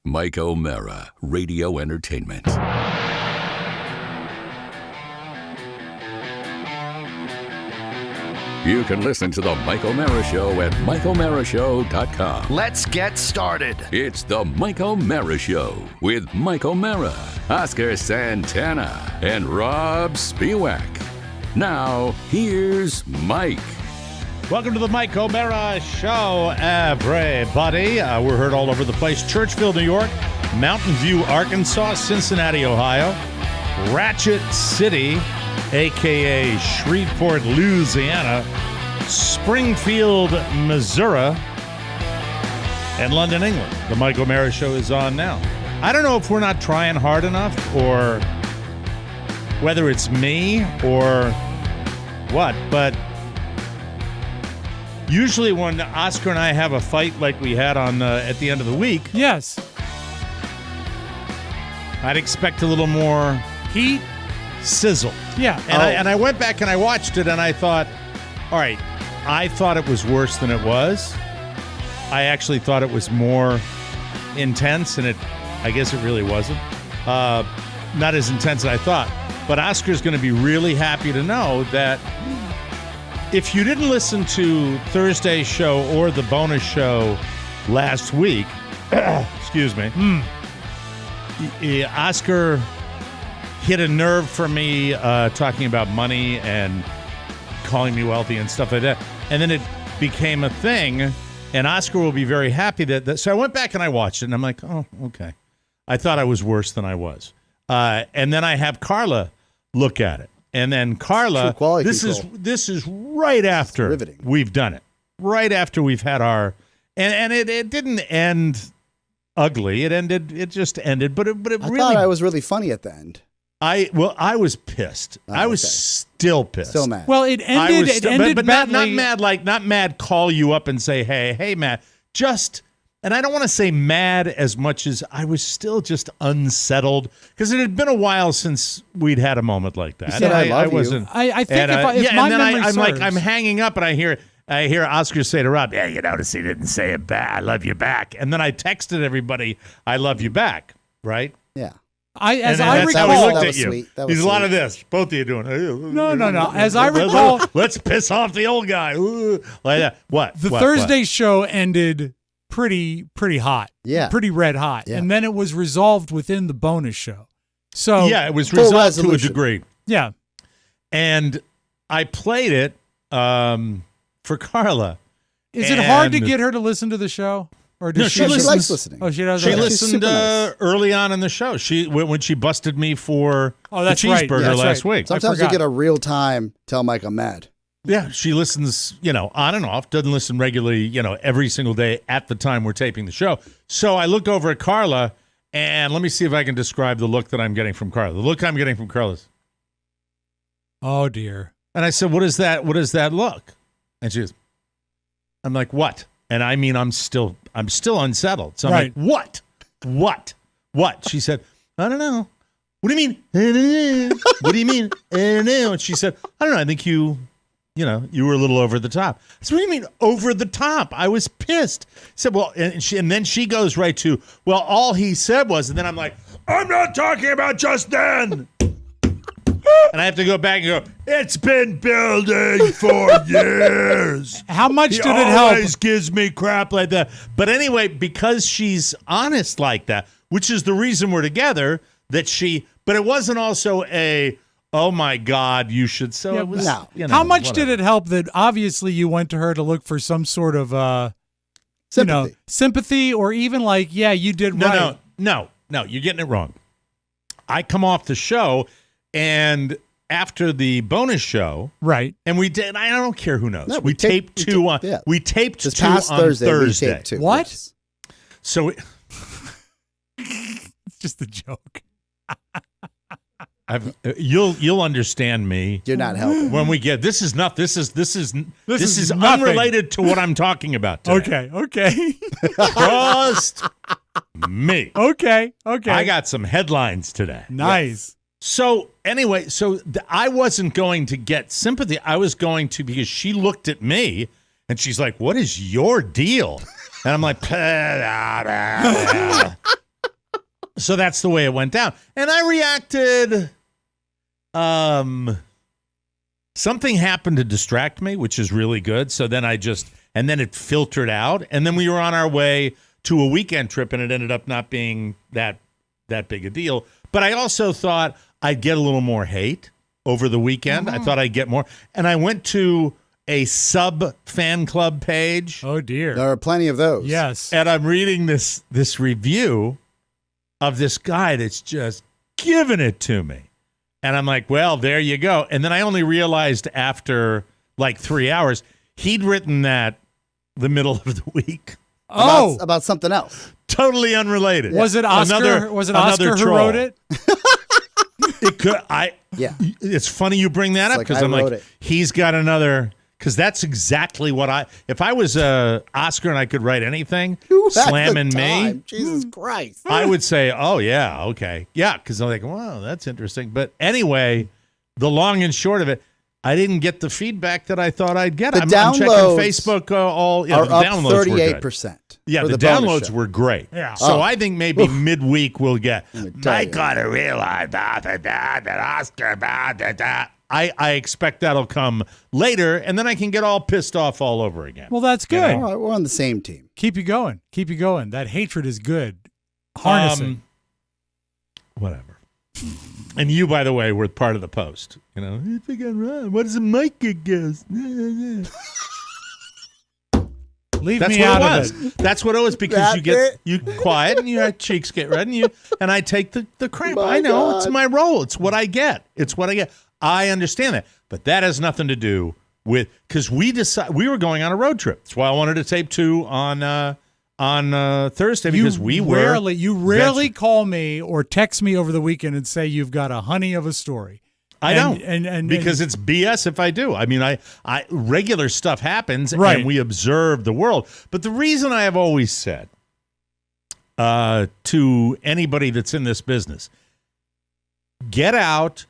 Mike O'Mara, Radio Entertainment. You can listen to The Mike O'Mara Show at MikeO'MaraShow.com. Let's get started. It's The Mike O'Mara Show with Mike O'Mara, Oscar Santana, and Robb Spiewak. Now, here's Mike. Welcome to the Mike O'Mara Show, everybody. We're heard all over the place. Churchville, New York, Mountain View, Arkansas, Cincinnati, Ohio, Ratchet City, a.k.a. Shreveport, Louisiana, Springfield, Missouri, and London, England. The Mike O'Mara Show is on now. I don't know if we're not trying hard enough or whether it's me or what, but usually when Oscar and I have a fight like we had on at the end of the week, yes, I'd expect a little more heat, sizzle. Yeah. And I went back and I watched it and I thought, all right, I thought it was worse than it was. I actually thought it was more intense, and I guess it really wasn't. Not as intense as I thought. But Oscar's going to be really happy to know that if you didn't listen to Thursday's show or the bonus show last week, excuse me, Oscar hit a nerve for me talking about money and calling me wealthy and stuff like that. And then it became a thing, and Oscar will be very happy that so I went back and I watched it, and I'm like, oh, okay. I thought I was worse than I was. And then I have Carla look at it. And then Carla, this is right after we've done it. Right after we've had our and it didn't end ugly. It just ended, but it really I thought I was really funny at the end. I was pissed. I was still pissed. Still mad. Well, it ended but badly. not mad. Call you up and say, hey, Matt. And I don't want to say mad as much as I was still just unsettled because it had been a while since we'd had a moment like that. You said, I love you. I think if my memory serves. I'm hanging up and I hear Oscar say to Rob, yeah, you notice he didn't say it back. I love you back. And then I texted everybody, I love you back. Right? Yeah. That's how he looked at you. There's a lot of this. Both of you doing. No. As I recall, let's piss off the old guy. Like that. What? The Thursday show ended pretty hot. Yeah. Pretty red hot. Yeah. And then it was resolved within the bonus show. So yeah, it was resolved to a degree. Yeah. And I played it for Carla. Is it hard to get her to listen to the show? Or does she likes listening. Oh, she does. She listened nice. Early on in the show. When she busted me for the cheeseburger last week. Sometimes you get a real time tell Mike I'm mad. Yeah, she listens, on and off. Doesn't listen regularly, every single day at the time we're taping the show. So I look over at Carla, and let me see if I can describe the look that I'm getting from Carla. The look I'm getting from Carla is, oh dear. And I said, what is that? What is that look? And she goes, I'm like, what? And I mean, I'm still unsettled. So I'm like, what? She said, I don't know. What do you mean? I don't know. What do you mean? I don't know. And she said, I don't know. I think you were a little over the top. I said, what do you mean over the top? I was pissed. I said, well, and then she goes right to, well, all he said was, and then I'm like, I'm not talking about just then. And I have to go back and go, it's been building for years. How much did it help? He always gives me crap like that. But anyway, because she's honest like that, which is the reason we're together, but it wasn't also oh my God, you should. So it was. No. How much did it help that obviously you went to her to look for some sort of sympathy or even like, yeah, you did right. No, you're getting it wrong. I come off the show. And after the bonus show, right? And we did. I don't care who knows. No, we taped two on. Yeah. We taped two on Thursday. What? Yes. So it's just a joke. You'll understand me. You're not helping when we get. This is unrelated to what I'm talking about today. Okay. Trust me. Okay. I got some headlines today. Nice. Yes. So anyway, I wasn't going to get sympathy. I was going to, because she looked at me and she's like, what is your deal? And I'm like, So that's the way it went down. And I reacted. Something happened to distract me, which is really good. So then and then it filtered out. And then we were on our way to a weekend trip, and it ended up not being that big a deal. But I also thought I'd get a little more hate over the weekend. I thought I'd get more. And I went to a sub fan club page. Oh, dear. There are plenty of those. Yes. And I'm reading this review of this guy that's just giving it to me. And I'm like, well, there you go. And then I only realized after like 3 hours, he'd written that the middle of the week. About something else. Totally unrelated. Was it Oscar? Oscar who wrote it? It could. Yeah. It's funny you bring that up because I'm like, he's got another. Because that's exactly what if I was Oscar and I could write anything, slamming me. Jesus Christ. I would say, oh, yeah, okay. Yeah, because I'm like, wow, that's interesting. But anyway, the long and short of it, I didn't get the feedback that I thought I'd get. I'm checking Facebook are the up downloads 38%. Yeah, the downloads were great. Yeah. So I think maybe midweek we'll get, I gotta realize that Oscar, I expect that'll come later, and then I can get all pissed off all over again. Well, that's good. All right, we're on the same team. Keep you going. Keep you going. That hatred is good. Harnessing. Whatever. And you, by the way, were part of the post. You know, I think I'm wrong. What does a mic guess? Leave me out of it. That's what it was, because you quiet and your cheeks get red and I take the crap. I know. God. It's my role. It's what I get. I understand that. But that has nothing to do with, because we were going on a road trip. That's why I wanted to tape 2 on Thursday, because you rarely call me or text me over the weekend and say you've got a honey of a story. I don't, because it's BS if I do. I mean, I regular stuff happens, and we observe the world. But the reason I have always said to anybody that's in this business, get out,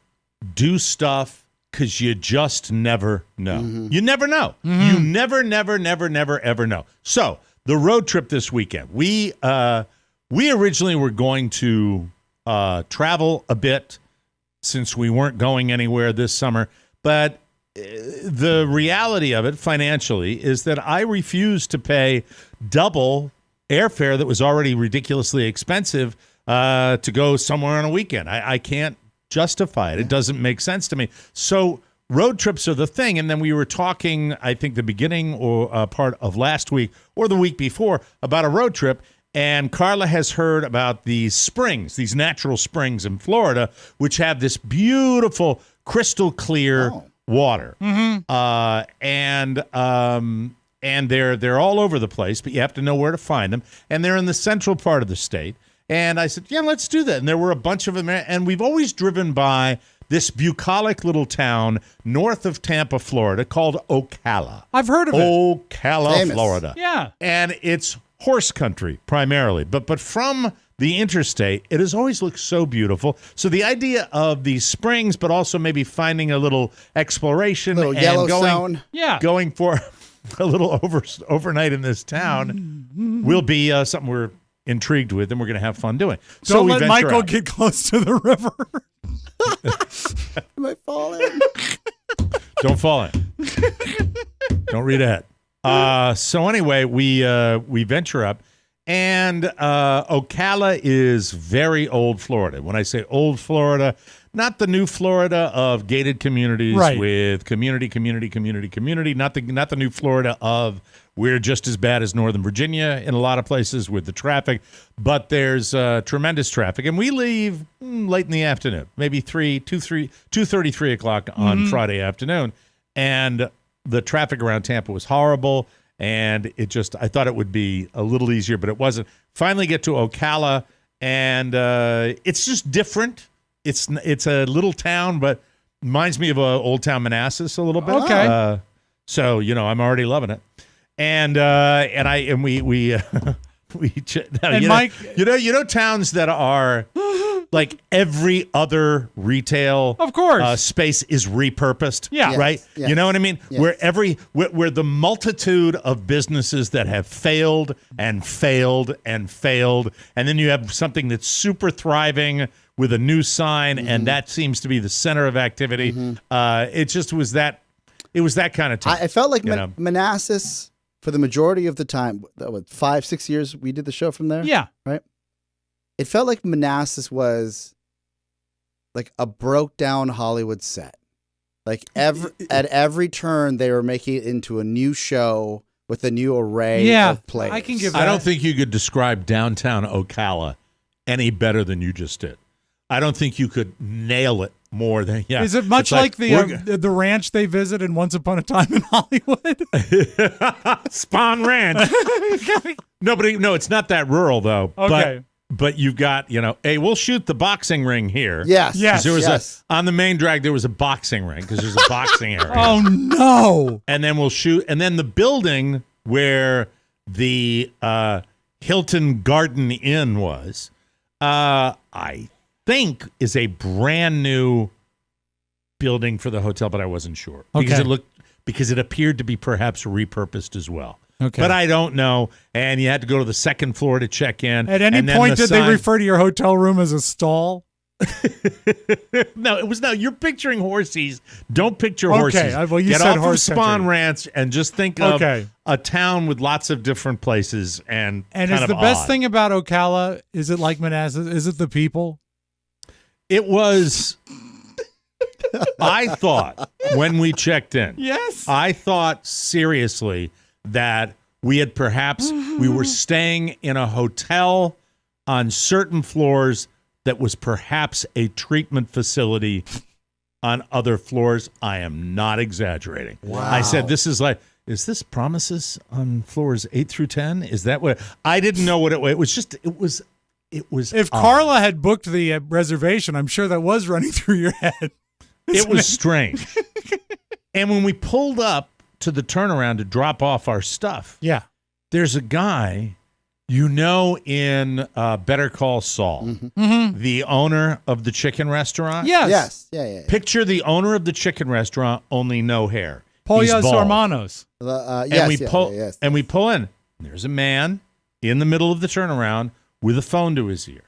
do stuff, because you just never know. Mm-hmm. You never know. Mm-hmm. You never, ever know. So the road trip this weekend, we originally were going to travel a bit, since we weren't going anywhere this summer. But the reality of it financially is that I refuse to pay double airfare that was already ridiculously expensive to go somewhere on a weekend. I can't justify it. It doesn't make sense to me. So road trips are the thing. And then we were talking, I think the beginning or part of last week or the week before, about a road trip. And Carla has heard about these springs, these natural springs in Florida, which have this beautiful crystal clear water. Mm-hmm. And they're all over the place, but you have to know where to find them. And they're in the central part of the state. And I said, yeah, let's do that. And there were a bunch of them. And we've always driven by this bucolic little town north of Tampa, Florida, called Ocala. I've heard of it. Ocala, famous. Florida. Yeah. And it's horse country primarily, but from the interstate, it has always looked so beautiful. So the idea of these springs, but also maybe finding a little exploration, little and going for a little overnight in this town will be something we're intrigued with, and we're going to have fun doing. Don't let Michael get close to the river. Am I falling? Don't fall in. Don't read ahead. So anyway, we venture up, and Ocala is very old Florida. When I say old Florida, not the new Florida of gated communities with community, not the new Florida of we're just as bad as Northern Virginia in a lot of places with the traffic, but there's tremendous traffic. And we leave late in the afternoon, maybe 2:30, 3 o'clock on Friday afternoon, and the traffic around Tampa was horrible, and I thought it would be a little easier, but it wasn't. Finally get to Ocala, and it's just different. It's a little town, but reminds me of Old Town Manassas a little bit. Okay. So, I'm already loving it. And we Mike, towns that are like every other retail of course space is repurposed. Yeah. Right. Yes. You know what I mean? Yes. Where the multitude of businesses that have failed and failed and failed, and then you have something that's super thriving with a new sign, and that seems to be the center of activity. It just was that. It was that kind of time. I felt like Manassas, for the majority of the time, 5-6 years we did the show from there. Yeah. Right. It felt like Manassas was like a broke down Hollywood set. Like at every turn, they were making it into a new show with a new array of players. I can give that. I don't think you could describe downtown Ocala any better than you just did. I don't think you could nail it more than Is it much like the ranch they visited Once Upon a Time in Hollywood? Spawn Ranch. No, it's not that rural though. Okay. But you've got, hey, we'll shoot the boxing ring here. Yes. There was on the main drag, there was a boxing ring because there's a boxing area. Oh, no. And then we'll shoot. And then the building where the Hilton Garden Inn was, I think is a brand new building for the hotel, but I wasn't sure. Because it appeared to be perhaps repurposed as well. Okay. But I don't know. And you had to go to the second floor to check in. At any point, did they refer to your hotel room as a stall? No, you're picturing horses. Don't picture horses. Okay. Well, you Get said off horse of Spawn country. Ranch and just think of a town with lots of different places. And is the best thing about Ocala, is it like Manassas? Is it the people? It was... I thought when we checked in, I thought seriously that we were staying in a hotel on certain floors that was perhaps a treatment facility on other floors. I am not exaggerating. Wow. I said, is this Promises on floors 8 through 10? Is that what? I didn't know what it was. It was. If Carla had booked the reservation, I'm sure that was running through your head. It was strange. And when we pulled up to the turnaround to drop off our stuff, there's a guy, in Better Call Saul, the owner of the chicken restaurant. Yes. Yeah. Picture the owner of the chicken restaurant, only no hair. Pollos Hermanos. And we pull in. There's a man in the middle of the turnaround with a phone to his ear,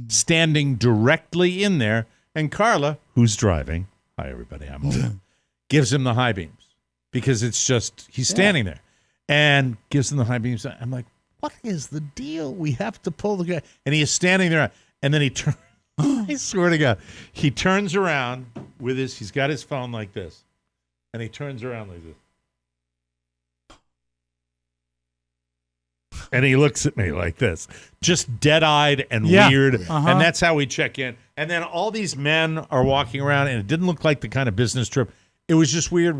standing directly in there. And Carla, who's driving, hi everybody, I'm home, gives him the high beams because it's just, he's standing there and gives him the high beams. I'm like, what is the deal? We have to pull the guy. And he is standing there. And then he turns, I swear to God, he turns around with he's got his phone like this. And he turns around like this. And he looks at me like this, just dead-eyed and weird. And that's how we check in. And then all these men are walking around, and it didn't look like the kind of business trip. It was just weird.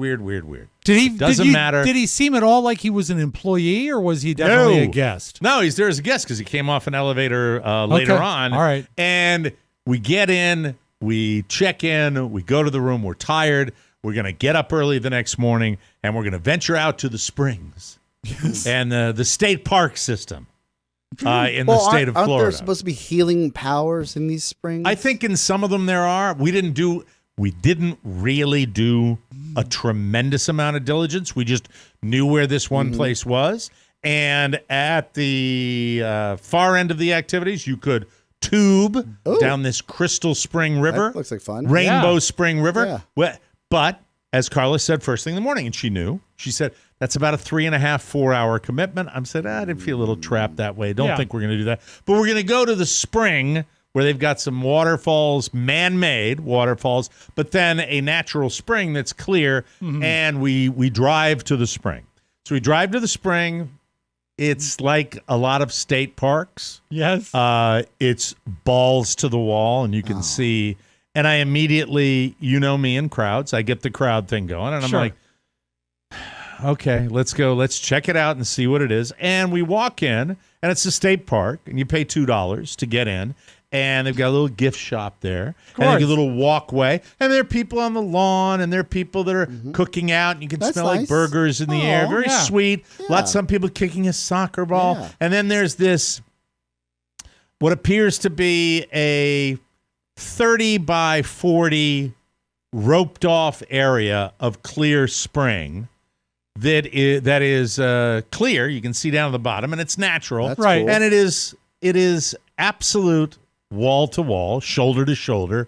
Doesn't matter. Did he seem at all like he was an employee, or was he definitely a guest? No, he's there as a guest because he came off an elevator later on. All right. And we get in, we check in, we go to the room. We're tired. We're going to get up early the next morning, and we're going to venture out to the Springs. And the state park system in the state of Florida. Aren't there supposed to be healing powers in these springs? I think in some of them there are. We didn't really do a tremendous amount of diligence. We just knew where this one place was. And at the far end of the activities, you could tube down this Crystal Spring River. That looks like fun. Rainbow Spring River. Yeah. But as Carla said first thing in the morning, and she knew, she said, that's about a 3.5-4 hour commitment. I said, I didn't feel a little trapped that way. Don't think we're going to do that. But we're going to go to the spring where they've got some waterfalls, man-made waterfalls, but then a natural spring that's clear, and we drive to the spring. So we drive to the spring. It's like a lot of state parks. Yes. It's balls to the wall, and you can see. And I immediately, me in crowds, I get the crowd thing going, and I'm like, okay, let's go. Let's check it out and see what it is. And we walk in, and it's a state park, and you pay $2 to get in. And they've got a little gift shop there, and a little walkway. And there are people on the lawn, and there are people that are cooking out, and you can smell like burgers in the air. Very sweet. Some people kicking a soccer ball. And then there's this, what appears to be a 30 by 40 roped off area of clear spring that is clear. You can see down to the bottom, and it's natural. That's right. Cool. And it is absolute wall to wall, shoulder to shoulder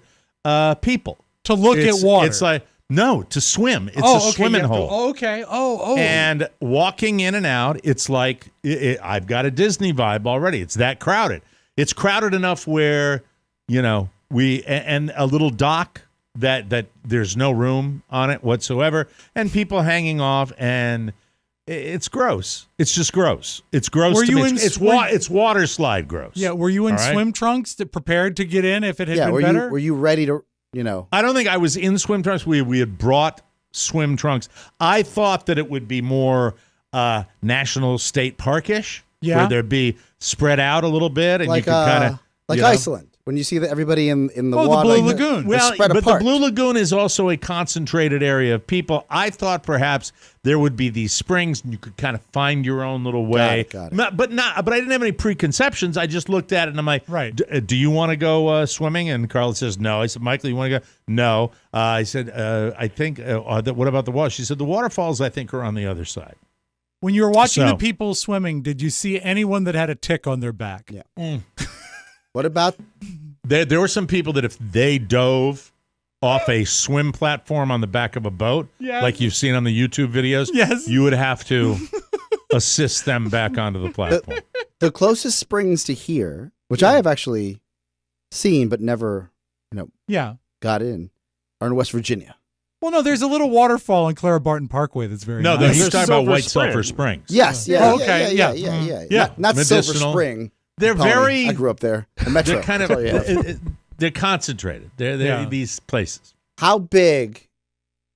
people. To look at water. It's like, no, to swim. It's a swimming hole. Okay. Oh. And walking in and out, it's like, I've got a Disney vibe already. It's that crowded. It's crowded enough where, and a little dock that there's no room on it whatsoever, and people hanging off, and it's gross. It's just gross. It's gross. Were you it's water slide gross. Yeah. Were you in swim trunks prepared to get in if it had been better? Were you ready to, I don't think I was in swim trunks. We had brought swim trunks. I thought that it would be more national state parkish, where there'd be spread out a little bit, and like, you could kind of like Iceland. When you see everybody in the water. The Blue Lagoon. Well, spread but apart. the Blue Lagoon is also a concentrated area of people. I thought perhaps there would be these springs and you could kind of find your own little way. Got it. But I didn't have any preconceptions. I just looked at it and I'm like, right. Do you want to go swimming? And Carla says, no. I said, Michael, you want to go? No. I said, I think, what about the water? She said, the waterfalls, I think, are on the other side. When you were watching the people swimming, did you see anyone that had a tick on their back? Yeah. What about... There were some people that if they dove off a swim platform on the back of a boat, like you've seen on the YouTube videos, you would have to assist them back onto the platform. The closest springs to here, which I have actually seen but never, got in, are in West Virginia. Well, no, there's a little waterfall in Clara Barton Parkway that's very nice. No, he's talking about White Sulphur Springs. Yes, yeah. Not Silver Spring. They're I grew up there. The Metro. They're kind of they're concentrated. They're these places. How big,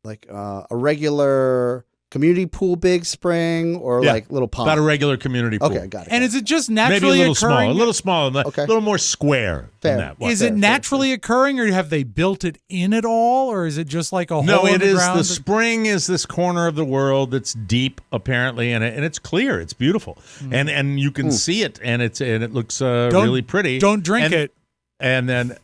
like a regular community pool, big spring, or like little pond? About a regular community pool. Okay, got it. And is it just naturally maybe a occurring? little smaller, a little more square than that. Is it naturally occurring, or have they built it in at all, or is it just like a hole in the ground? No, it is. The spring is this corner of the world that's deep, apparently, and it's clear. It's beautiful, and you can see it, and it looks really pretty. Don't drink it. And then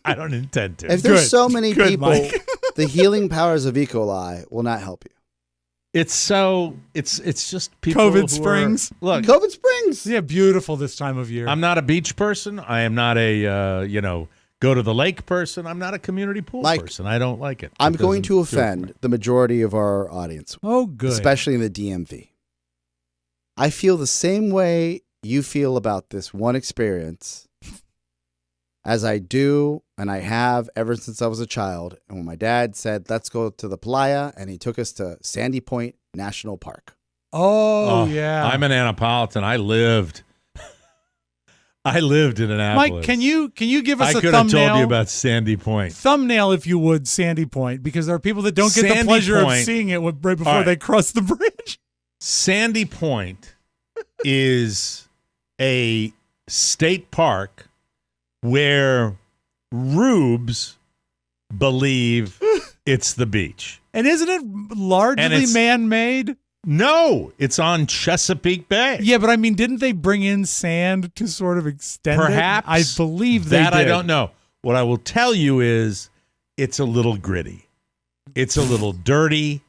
I don't intend to. If there's so many people, the healing powers of E. coli will not help you. It's just people. COVID Springs. Look, COVID Springs. Yeah, beautiful this time of year. I'm not a beach person. I am not a go to the lake person. I'm not a community pool person. I don't like it. I'm going to offend the majority of our audience. Oh, good. Especially in the DMV. I feel the same way you feel about this one experience as I do, and I have ever since I was a child. And when my dad said, let's go to the playa, and he took us to Sandy Point National Park. Oh, yeah. I'm an Annapolitan. I lived in Annapolis. Mike, can you give us a thumbnail? I could have told you about Sandy Point. Thumbnail, if you would, Sandy Point, because there are people that don't get the pleasure of seeing it right before they cross the bridge. Sandy Point is a state park where rubes believe it's the beach. And isn't it largely man-made? No, it's on Chesapeake Bay. Yeah, but I mean, didn't they bring in sand to sort of extend Perhaps it? I believe they did. I don't know. What I will tell you is it's a little gritty. It's a little dirty.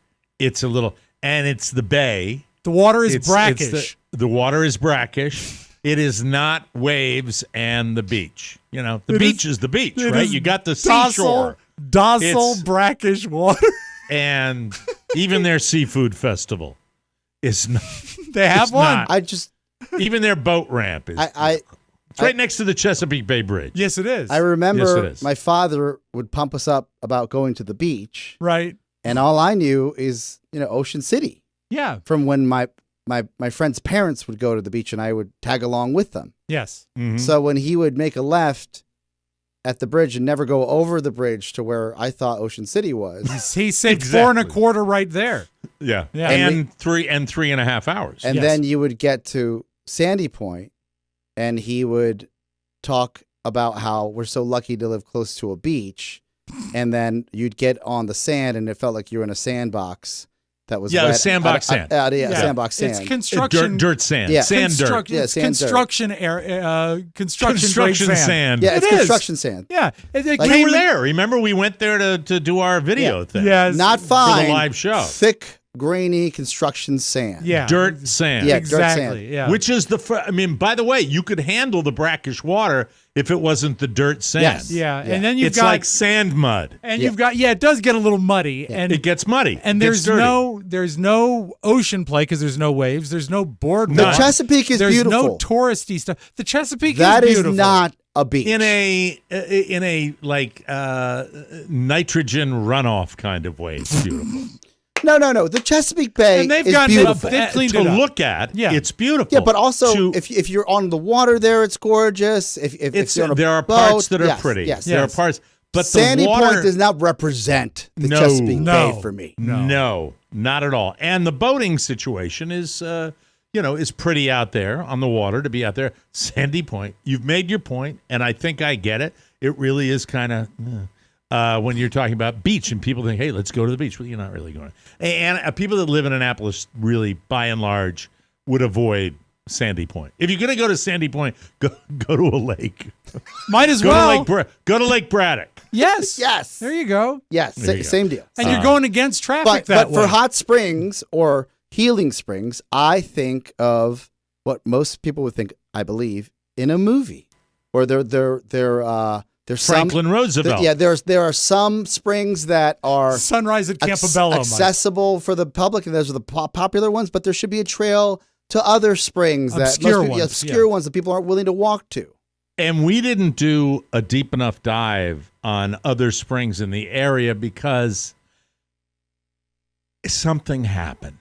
And it's the bay. The water is brackish. The water is brackish. It is not waves and the beach. The beach is the beach, right? You got the seashore. Docile, brackish water. And even their seafood festival is not. They have one? Even their boat ramp is. It's right next to the Chesapeake Bay Bridge. Yes, it is. I remember my father would pump us up about going to the beach. Right. And all I knew is, Ocean City. Yeah. From when my friends' parents would go to the beach and I would tag along with them. Yes. Mm-hmm. So when he would make a left at the bridge and never go over the bridge to where I thought Ocean City was. He said 4 1/4 right there. Yeah. And 3.5 hours. And then you would get to Sandy Point and he would talk about how we're so lucky to live close to a beach. And then you'd get on the sand and it felt like you were in a sandbox. that was Yeah, wet. sandbox sand. Sandbox sand. It's construction. Dirt sand. Yeah. Sand dirt. Yeah, It's sand construction construction grade sand. Yeah, it's It is. construction sand. Yeah. We were there. Remember, we went there to do our video thing. Yes. Not For fine. the live show. Thick, grainy construction sand. Yeah. Dirt sand. Yeah, Exactly. dirt sand. Yeah. Which is by the way, you could handle the brackish water if it wasn't the dirt sand. Yes. Yeah. Yeah. And then you've It's got like sand mud. and you've got it does get a little muddy and It gets muddy. and It gets dirty. there's no ocean play because there's no waves. There's no boardwalk. The Chesapeake is there's beautiful. no touristy stuff. The Chesapeake That is is beautiful. not a beach. in a like nitrogen runoff kind of way. It's beautiful. No. The Chesapeake Bay And they've is gotten it up. beautiful. They've cleaned To it up. look at, Yeah. it's beautiful. Yeah, but also To- if you're on the water there, it's gorgeous. If you're on a there are boat, parts that are yes, pretty. Yes, There are Yes. parts, but Sandy the water Point does not represent the No. Chesapeake No. Bay for me. No, not at all. And the boating situation is, is pretty out there on the water to be out there. Sandy Point, you've made your point, and I think I get it. It really is kind of when you're talking about beach, and people think, "Hey, let's go to the beach." Well, you're not really going. And people that live in Annapolis, really, by and large, would avoid Sandy Point. If you're going to go to Sandy Point, go to a lake. Might as Go well. to Lake Braddock. Yes. Yes. There you go. Yes, There you go. same deal. And you're going against traffic But way. for hot springs or healing springs, I think of what most people would think, I believe, in a movie. Or there's Franklin Roosevelt. there are some springs that are Sunrise at Campobello, Mike. accessible for the public, and those are the popular ones. But there should be a trail to other springs Obscure that ones, obscure ones that people aren't willing to walk to. And we didn't do a deep enough dive on other springs in the area because something happened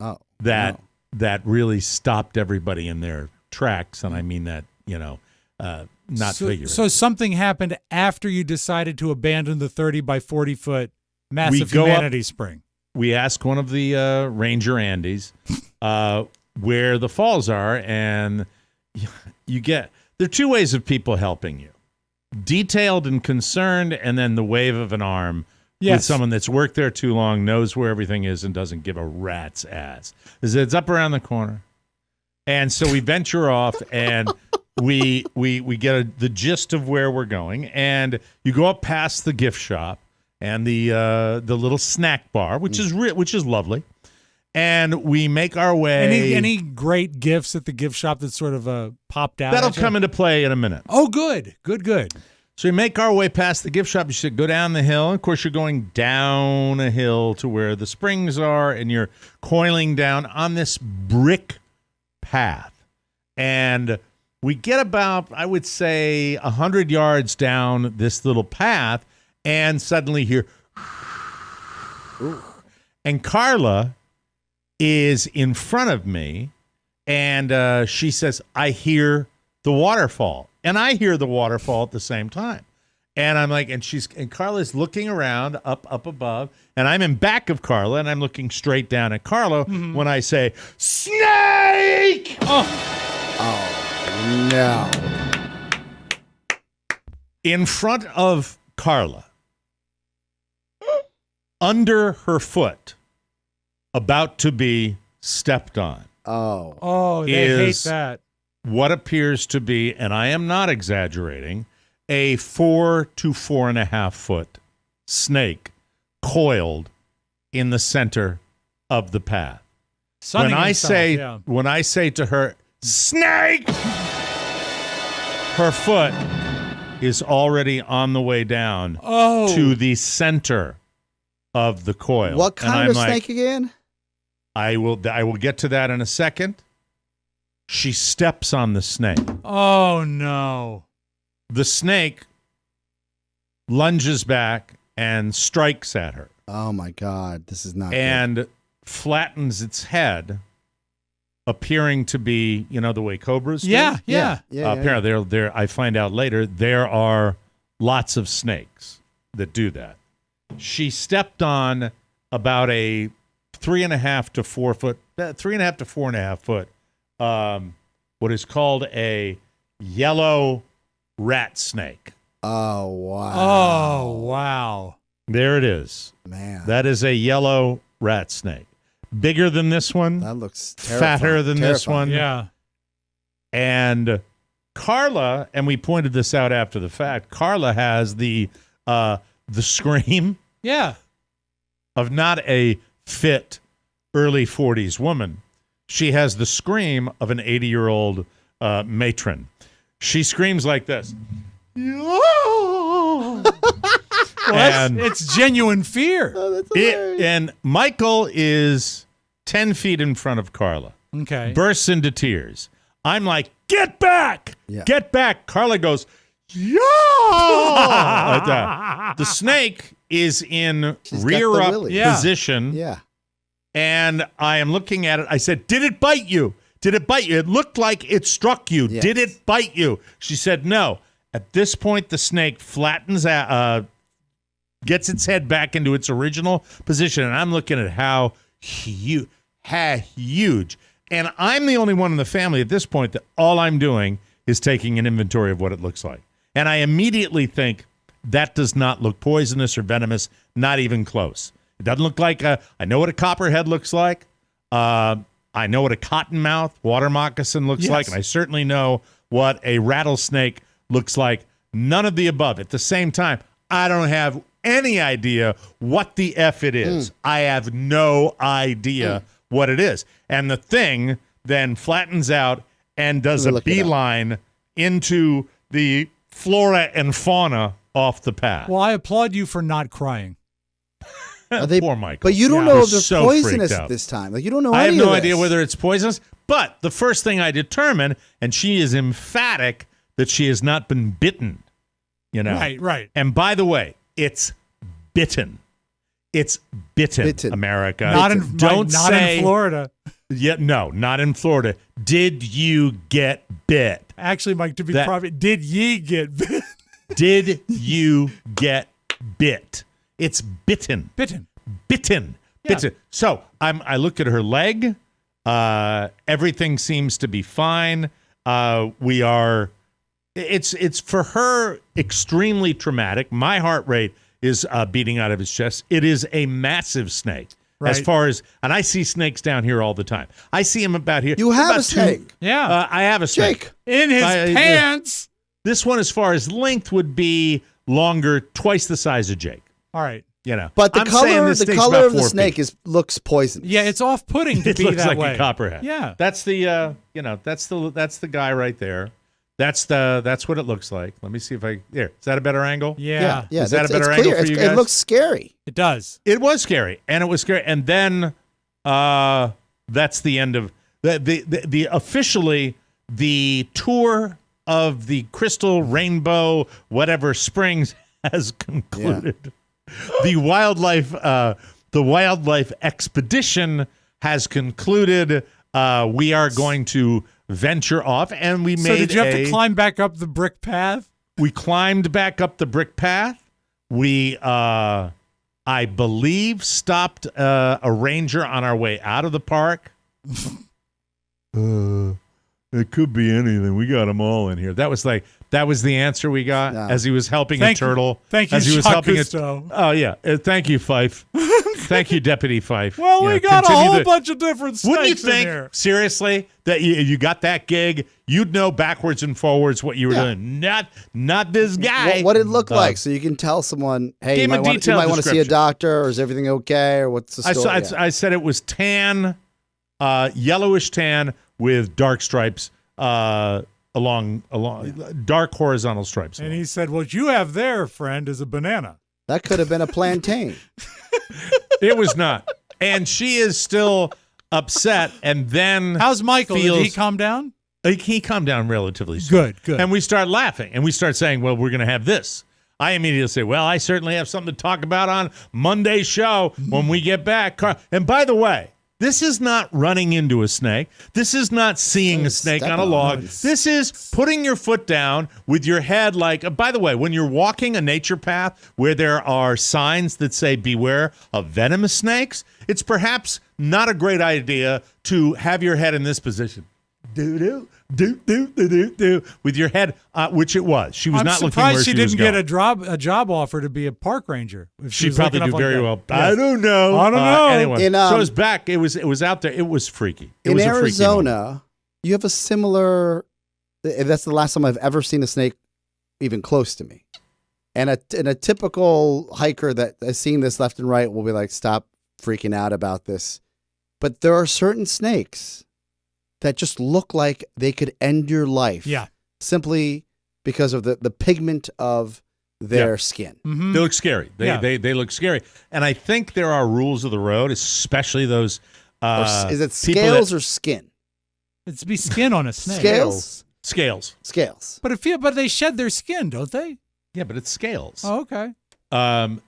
Oh, that no. really stopped everybody in their tracks. And I mean that, not figuratively. So something happened after you decided to abandon the 30 by 40 foot massive go up- humanity spring. We asked one of the Ranger Andys where the falls are, and there are two ways of people helping you: detailed and concerned, and then the wave of an arm with Yes. someone that's worked there too long, knows where everything is, and doesn't give a rat's ass. It's up around the corner, and so we venture off, and we get the gist of where we're going, and you go up past the gift shop and the little snack bar, which is lovely. And we make our way. Any great gifts at the gift shop that sort of popped out? That'll at you? come into play in a minute. Oh, good. So we make our way past the gift shop. You should go down the hill. Of course, you're going down a hill to where the springs are, and you're coiling down on this brick path. And we get about, I would say, 100 yards down this little path, and suddenly hear, and Carla is in front of me, and she says, "I hear the waterfall," and I hear the waterfall at the same time. And I'm like, and Carla's looking around up above, and I'm in back of Carla, and I'm looking straight down at Carla when I say, "Snake!" Oh no! In front of Carla, under her foot, about to be stepped on. Oh, They hate Is- that. What appears to be, and I am not exaggerating, a 4 to 4.5 foot snake coiled in the center of the path. Sunning When I himself, say to her, "Snake!" her foot is already on the way down to the center of the coil. what And kind I'm of like, snake again? I will get to that in a second. She steps on the snake. Oh, no. The snake lunges back and strikes at her Oh my God, this is not. and flattens its head, appearing to be, the way cobras do. Yeah. good. Apparently, there. I find out later there are lots of snakes that do that. She stepped on about a 3.5 to 4 foot, 3.5 to 4.5 foot, what is called a yellow rat snake. Oh wow! Oh, wow. There it is. Man, That is a yellow rat snake. bigger than this one. That looks fatter than this one. Yeah. And Carla, and we pointed this out after the fact, Carla has the scream of not a fit early 40s woman. She has the scream of an 80-year-old matron. She screams like this. It's genuine fear. And Michael is 10 feet in front of Carla. Okay. Bursts into tears. I'm like, get back! Yeah. Get back! Carla goes, yeah! Like that. The snake is in rear up position. Yeah. And I am looking at it. I said, did it bite you? Did it bite you? It looked like it struck you. Yes. Did it bite you? She said, no. At this point, the snake flattens out, gets its head back into its original position. And I'm looking at how huge. And I'm the only one in the family at this point that all I'm doing is taking an inventory of what it looks like. And I immediately think that does not look poisonous or venomous, not even close. It doesn't look like I know what a copperhead looks like. I know what a cottonmouth water moccasin looks like. And I certainly know what a rattlesnake looks like. None of the above. At the same time, I don't have any idea what the F it is. I have no idea what it is. And the thing then flattens out and does a beeline into the flora and fauna off the path. Well, I applaud you for not crying. Poor Michael. But you don't know if they're so poisonous freaked out. at this time. Like, you don't know I have any no of idea this. whether it's poisonous. But the first thing I determine, and she is emphatic that she has not been bitten. You know? Right. And by the way, it's bitten. It's bitten. America. Not in Florida. Yeah, no, not in Florida. Did you get bit? Actually, Mike, to be proper, did ye get bit? Did you get bit? It's bitten. Bitten. So I look at her leg. Everything seems to be fine. It's for her extremely traumatic. My heart rate is beating out of his chest. It is a massive snake. Right. As far as, and I see snakes down here all the time. I see them about here. You have a snake. I have a snake. Jake. In his pants. This one, as far as length, would be longer, twice the size of Jake. All right. You know, But the I'm saying color this thing's of about the 4 snake feet. looks poisonous. Yeah, it's off-putting to It be looks that like way. a copperhead. Yeah. That's the that's the guy right there. That's what it looks like. Let me see if I is that a better angle? Yeah. Is that a better it's angle clear. for you guys? It looks scary. It does. It was scary, and it was scary, and then that's the end of the officially the tour of the Crystal Rainbow whatever Springs has concluded. Yeah. The wildlife expedition has concluded. We are going to venture off, and we made. So did you have to climb back up the brick path? We climbed back up the brick path. We, I believe, stopped a ranger on our way out of the park. It could be anything. We got them all in here. That was the answer we got as he was helping a turtle. Thank you, as he was Jacques helping Cousteau. Oh yeah, thank you, Fife. Thank you, Deputy Fife. Well, we got a whole bunch of different snakes Wouldn't you in think, here. seriously, that you got that gig? You'd know backwards and forwards what you were doing. Not this guy. What did it look like? So you can tell someone, hey, you might want to see a doctor, or is everything okay, or what's the story? I said it was tan, yellowish tan with dark stripes along dark horizontal stripes. And he said, what you have there, friend, is a banana. That could have been a plantain. It was not. And she is still upset. And then how's Michael? Did he calm down? He calmed down relatively soon. Good. And we start laughing. And we start saying, well, we're going to have this. I immediately say, well, I certainly have something to talk about on Monday's show when we get back. And by the way, this is not running into a snake. This is not seeing a snake on a log. This is putting your foot down with your head like, by the way, when you're walking a nature path where there are signs that say beware of venomous snakes, it's perhaps not a great idea to have your head in this position. Doo-doo. do with your head, which it was. She was not looking where she was going. I'm surprised she didn't get a job offer to be a park ranger. She probably do very well. Yes. I don't know. Anyway, so it was back. It was out there. It was freaky. It was Arizona, you have a similar. That's the last time I've ever seen a snake even close to me. And a typical hiker that has seen this left and right will be like, stop freaking out about this. But there are certain snakes that just look like they could end your life. Yeah. Simply because of the pigment of their skin. Mm-hmm. They look scary. They look scary. And I think there are rules of the road, especially those. Is it scales or skin? It's be skin on a snake. Scales. But they shed their skin, don't they? Yeah, but it's scales. Oh, okay.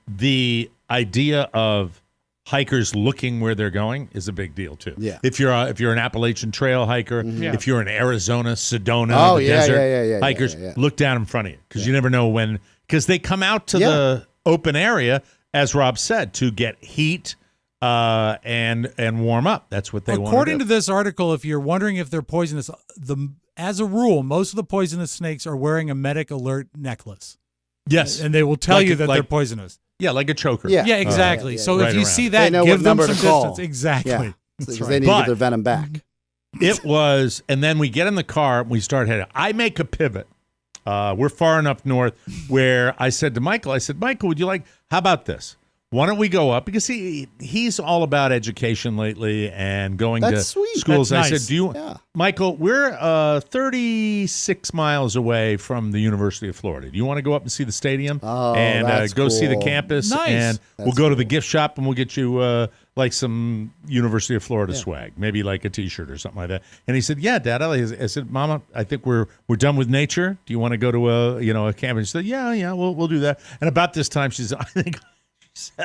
The idea of hikers looking where they're going is a big deal too. Yeah. If you're an Appalachian Trail hiker, if you're in Arizona, Sedona, hikers, look down in front of you because you never know when. Because they come out to the open area, as Rob said, to get heat and warm up. That's what they want. According to this article, if you're wondering if they're poisonous, as a rule, most of the poisonous snakes are wearing a medic alert necklace. Yes. And they will tell you that they're poisonous. Yeah, like a choker. Yeah, exactly. So if you see that, give them some distance. Exactly. Yeah. Because they need to get their venom back. It was, and then we get in the car, and we start heading. I make a pivot. We're far enough north where I said to Michael, Michael, would you like, how about this? Why don't we go up? Because he's all about education lately and going to schools. That's I nice. said, do you, Michael, we're 36 miles away from the University of Florida. Do you want to go up and see the stadium and go see the campus? Nice. And we'll go to the gift shop and we'll get you like some University of Florida swag, maybe like a T-shirt or something like that. And he said, yeah, Dad. I said, Mama, I think we're done with nature. Do you want to go to a campus? She said, yeah, we'll do that. And about this time, she said,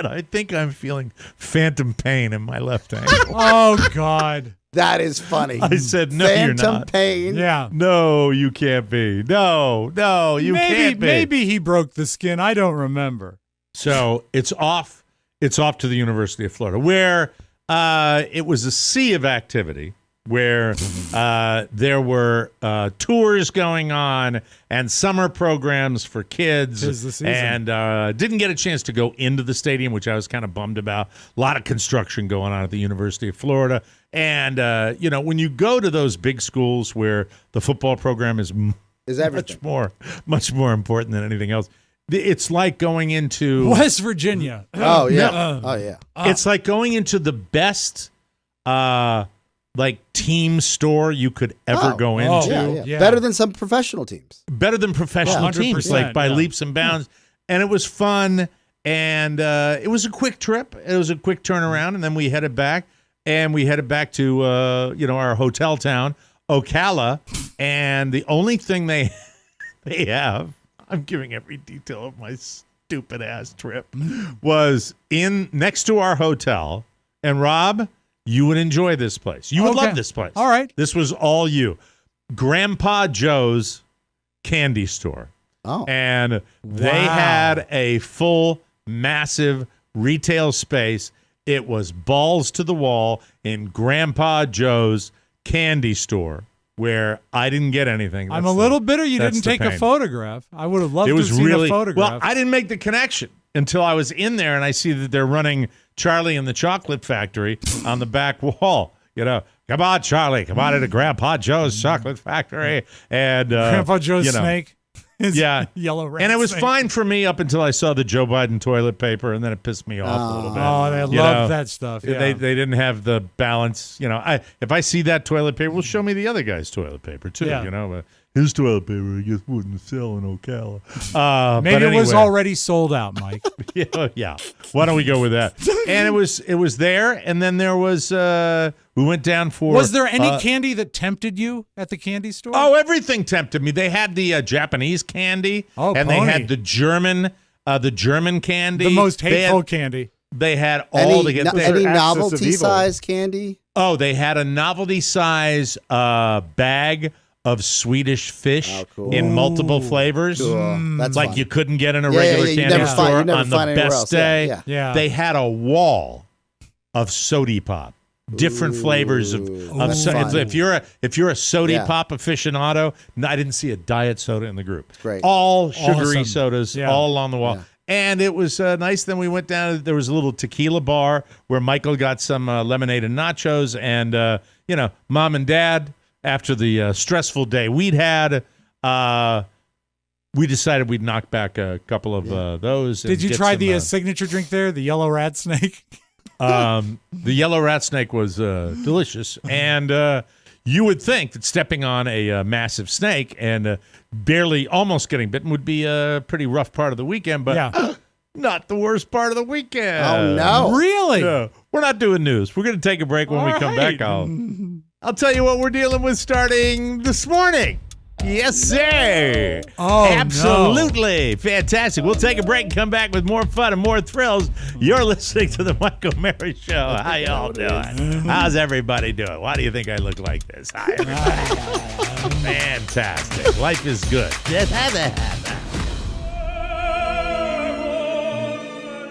I think I'm feeling phantom pain in my left ankle. Oh, God. That is funny. I said, no, you're not. Phantom pain. Yeah. No, you can't be. No, you can't be. Maybe he broke the skin. I don't remember. So it's off. It's off to the University of Florida, where it was a sea of activity, where there were tours going on and summer programs for kids, and didn't get a chance to go into the stadium, which I was kind of bummed about. A lot of construction going on at the University of Florida. And, when you go to those big schools where the football program is much more important than anything else, it's like going into West Virginia. Oh, yeah. It's like going into the best team store you could ever go into. Yeah. Better than some professional teams. Better than professional teams, by leaps and bounds. And it was fun, and it was a quick trip. It was a quick turnaround, and then we headed back, to our hotel town, Ocala, and the only thing they have, I'm giving every detail of my stupid ass trip, was next to our hotel. And Rob, you would enjoy this place. You would love this place. All right. This was all you. Grandpa Joe's candy store. Oh. And they had a full, massive retail space. It was balls to the wall in Grandpa Joe's candy store, where I didn't get anything. I'm a little bitter you didn't take a photograph. I would have loved to have seen a photograph. Well, I didn't make the connection until I was in there, and I see that they're running Charlie and the Chocolate Factory on the back wall. Come on, Charlie. Come on into Grandpa Joe's Chocolate Factory. And Grandpa Joe's snake. Yellow rat. And it was snake. fine for me up until I saw the Joe Biden toilet paper, and then it pissed me off a little bit. Oh, they love that stuff. Yeah. They didn't have the balance. If I see that toilet paper, well, show me the other guy's toilet paper too. Yeah. His toilet paper just wouldn't sell in Ocala. Maybe it was already sold out, Mike. Yeah. Why don't we go with that? And it was there, and then there was we went down for. Was there any candy that tempted you at the candy store? Oh, everything tempted me. They had the Japanese candy, and they had the German candy, the most hateful candy. They had all any novelty size candy. Oh, they had a novelty size bag of Swedish fish in multiple flavors. Cool. That's like fun. You couldn't get in a regular candy store on the best day. Yeah. They had a wall of Sody Pop. different flavors of if you're a soda pop aficionado. I didn't see a diet soda in the group. Great. All sugary sodas, Yeah. all along the wall. Yeah. And it was nice. Then we went down. There was a little tequila bar where Michael got some lemonade and nachos. And, Mom and Dad, after the stressful day we'd had, we decided we'd knock back a couple of those. Did you try the signature drink there, the yellow rat snake? The yellow rat snake was delicious. And you would think that stepping on a massive snake and almost getting bitten would be a pretty rough part of the weekend, but not the worst part of the weekend. Oh, no. Really? No, we're not doing news. We're going to take a break. When we come back, I'll tell you what we're dealing with starting this morning. Yes, sir. Oh, absolutely. No. Fantastic. We'll take a break and come back with more fun and more thrills. You're listening to the Michael Mary Show. How y'all doing? How's everybody doing? Why do you think I look like this? Fantastic. Life is good.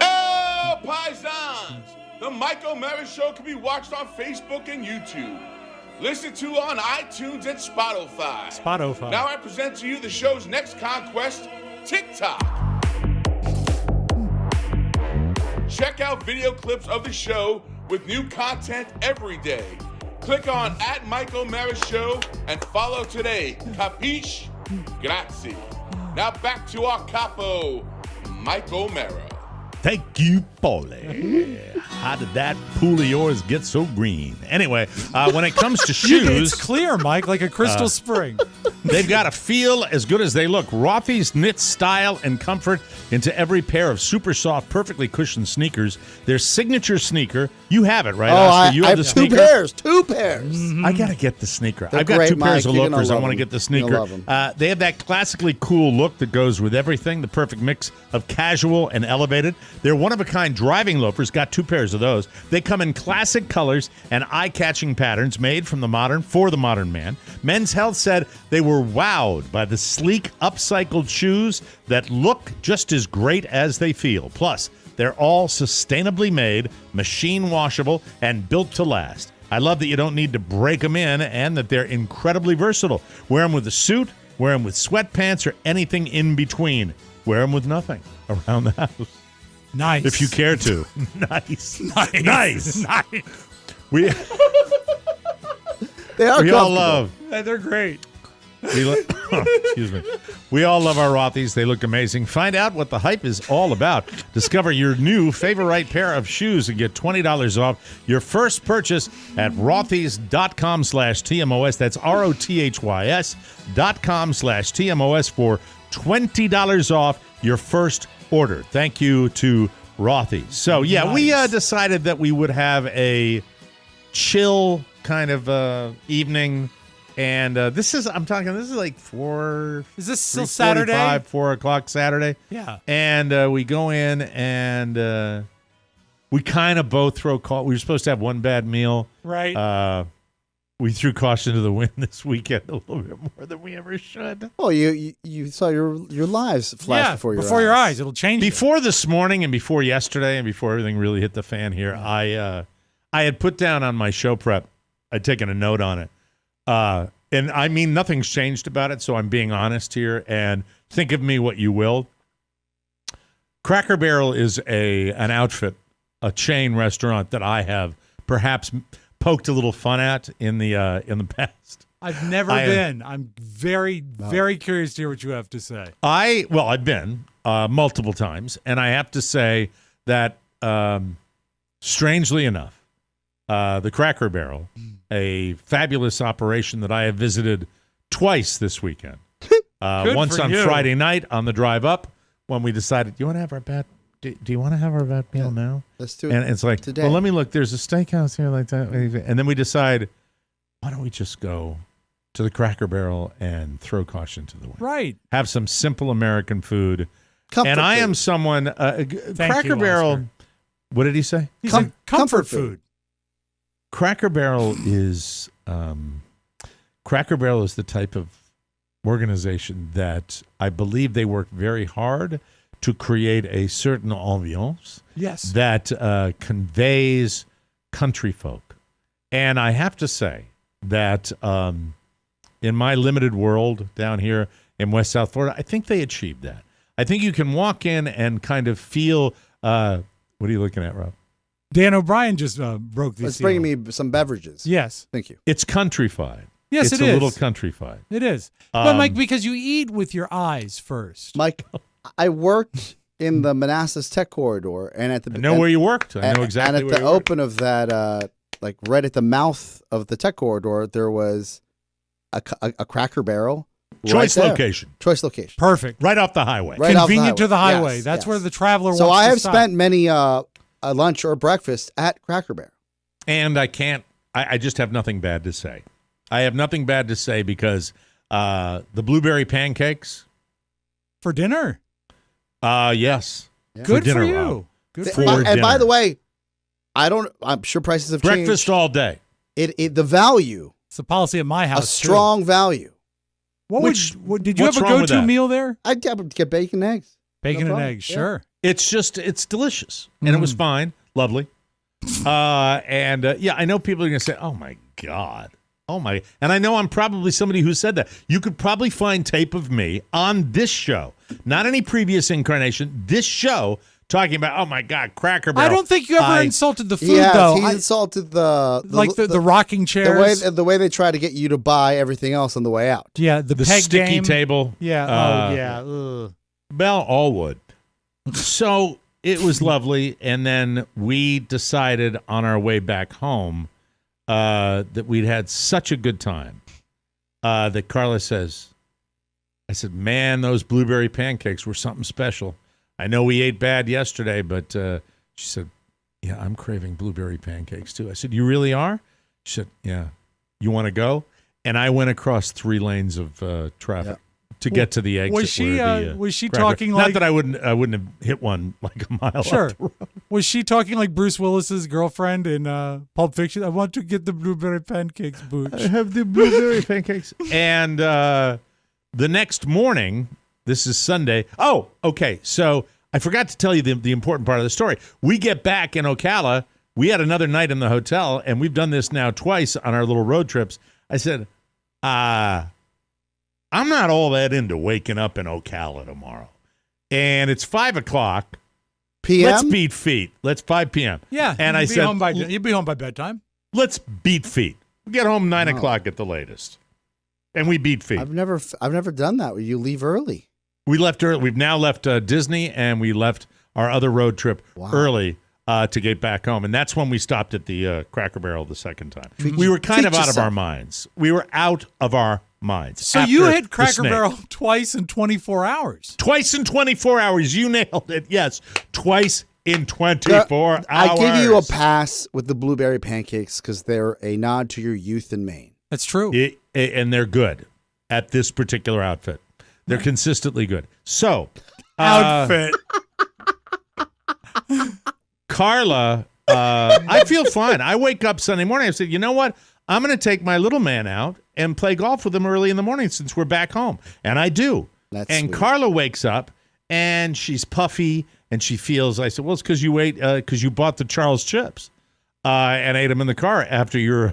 Oh, paisans! The Michael Mary Show can be watched on Facebook and YouTube. Listen to on iTunes and Spotify. Now I present to you the show's next conquest, TikTok. Check out video clips of the show with new content every day. Click on @MichaelMara and follow today. Capiche? Grazie. Now back to our capo, Michael Mara. Thank you, Paulie. How did that pool of yours get so green? Anyway, when it comes to shoes... It's clear, Mike, like a crystal spring. They've got to feel as good as they look. Rothy's knits style and comfort into every pair of super soft, perfectly cushioned sneakers. Their signature sneaker, you have it, right, Oscar? You I have the two sneaker? Two pairs. I got to get the sneaker. They're I've got great, two pairs Mike. of You're gonna loafers. I love want to them. get the You're sneaker. gonna love They have that classically cool look that goes with everything, the perfect mix of casual and elevated. They're one-of-a-kind driving loafers. Got two pairs of those. They come in classic colors and eye-catching patterns made from the modern for the modern man. Men's Health said they were wowed by the sleek, upcycled shoes that look just as great as they feel. Plus, they're all sustainably made, machine washable, and built to last. I love that you don't need to break them in and that they're incredibly versatile. Wear them with a suit, wear them with sweatpants, or anything in between. Wear them with nothing around the house. Nice. If you care to. Nice. We all love. They're great. Excuse me. We all love our Rothys. They look amazing. Find out what the hype is all about. Discover your new favorite pair of shoes and get $20 off your first purchase at rothys.com/TMOS. That's ROTHYS.com/TMOS for $20 off your first order. Thank you to Rothy. So, yeah, nice. We decided that we would have a chill kind of evening. And this is like 4. Is this still Saturday? 4 o'clock Saturday. Yeah. And we go in and we kind of both throw caution. We were supposed to have one bad meal. Right. We threw caution to the wind this weekend a little bit more than we ever should. Oh, you saw your lives flash before your eyes. It'll change. Before this morning and before yesterday and before everything really hit the fan here, I had put down on my show prep, I'd taken a note on it. And I mean, nothing's changed about it, so I'm being honest here. And think of me what you will. Cracker Barrel is an outfit, a chain restaurant that I have perhaps poked a little fun at in the past. I've never been. I'm very, very curious to hear what you have to say. I've been multiple times, and I have to say that strangely enough, the Cracker Barrel, a fabulous operation that I have visited twice this weekend. Once on Friday night on the drive up when we decided, do you want to have our bad meal now? Let's do it. And it's like, today. Well, let me look. There's a steakhouse here like that. And then we decide, why don't we just go to the Cracker Barrel and throw caution to the wind? Right. Have some simple American food. Comfort I food. am someone, Cracker Barrel, Oscar. what did he say? He said comfort food. Cracker Barrel is the type of organization that I believe they work very hard to create a certain ambiance Yes. that conveys country folk. And I have to say that in my limited world down here in West South Florida, I think they achieved that. I think you can walk in and kind of feel what are you looking at, Rob? Dan O'Brien just broke the It's seal. bringing me some beverages. Yes. Thank you. It's countrified. Yes, it's it a is. little countrified. It is. But, Mike, because you eat with your eyes first. Mike, I worked in the Manassas Tech Corridor, and at the I know where you worked. I know exactly and where at the you worked. open of that, like right at the mouth of the Tech Corridor, there was a Cracker Barrel. Choice right there. location. Choice location. Perfect. Right off the highway. Right off the Convenient to the highway. Yes, That's yes. where the traveler So wants I to have stop. spent many a lunch or breakfast at Cracker Barrel. And I just have nothing bad to say. I have nothing bad to say because the blueberry pancakes. For dinner. Yes. Yeah. Good dinner, for you. Rob. Good For for you. And by dinner. the way, I'm sure prices have Breakfast changed. all day. The value, It's the policy at my house. a strong value. Too. What did you what's have a wrong with go-to that? meal there? I get bacon and eggs. Bacon and problem. eggs, Yeah. sure. It's delicious. And it was fine. Lovely. I know people are going to say, oh, my God. Oh, my. And I know I'm probably somebody who said that. You could probably find tape of me on this show, not any previous incarnation, this show, talking about, oh, my God, Cracker Barrel. I don't think you ever insulted the food, Yeah, though. he insulted the rocking chairs. the way they try to get you to buy everything else on the way out. Yeah, the The peg sticky game. table. Yeah. Yeah. Ugh. Well, all would. So it was lovely. And then we decided on our way back home that we'd had such a good time that Carla says, I said, man, those blueberry pancakes were something special. I know we ate bad yesterday, but she said, yeah, I'm craving blueberry pancakes too. I said, you really are? She said, yeah. You want to go? And I went across 3 lanes of traffic to get to the exit. Was she was she Cracker- talking Not like that I wouldn't have hit one like a mile Sure. up the road. Was she talking like Bruce Willis's girlfriend in Pulp Fiction? I want to get the blueberry pancakes, Booch. I have the blueberry pancakes. And the next morning, this is Sunday. Oh, okay. So I forgot to tell you the important part of the story. We get back in Ocala. We had another night in the hotel, and we've done this now twice on our little road trips. I said, I'm not all that into waking up in Ocala tomorrow. And it's 5 o'clock. PM? Let's beat feet. Let's 5 p.m. Yeah, And I you'd be said, home you'd be home by bedtime. let's beat feet. We get home 9 o'clock at the latest. And we beat feet. I've never done that where you leave early. We left early. We've now left Disney, and we left our other road trip early to get back home. And that's when we stopped at the Cracker Barrel the second time. We were kind of out of our minds. We were out of our minds. So you after hit the Cracker snake. Barrel twice in 24 hours. Twice in 24 hours. You nailed it. Yes. Twice in 24 hours. I give you a pass with the blueberry pancakes because they're a nod to your youth in Maine. That's true. And they're good at this particular outfit. They're consistently good. So, Outfit. Carla, I feel fine. I wake up Sunday morning. I said, you know what? I'm going to take my little man out and play golf with him early in the morning since we're back home. And I do. That's and sweet. Carla wakes up and she's puffy and she feels, I said, well, it's because you bought the Charles chips and ate them in the car after your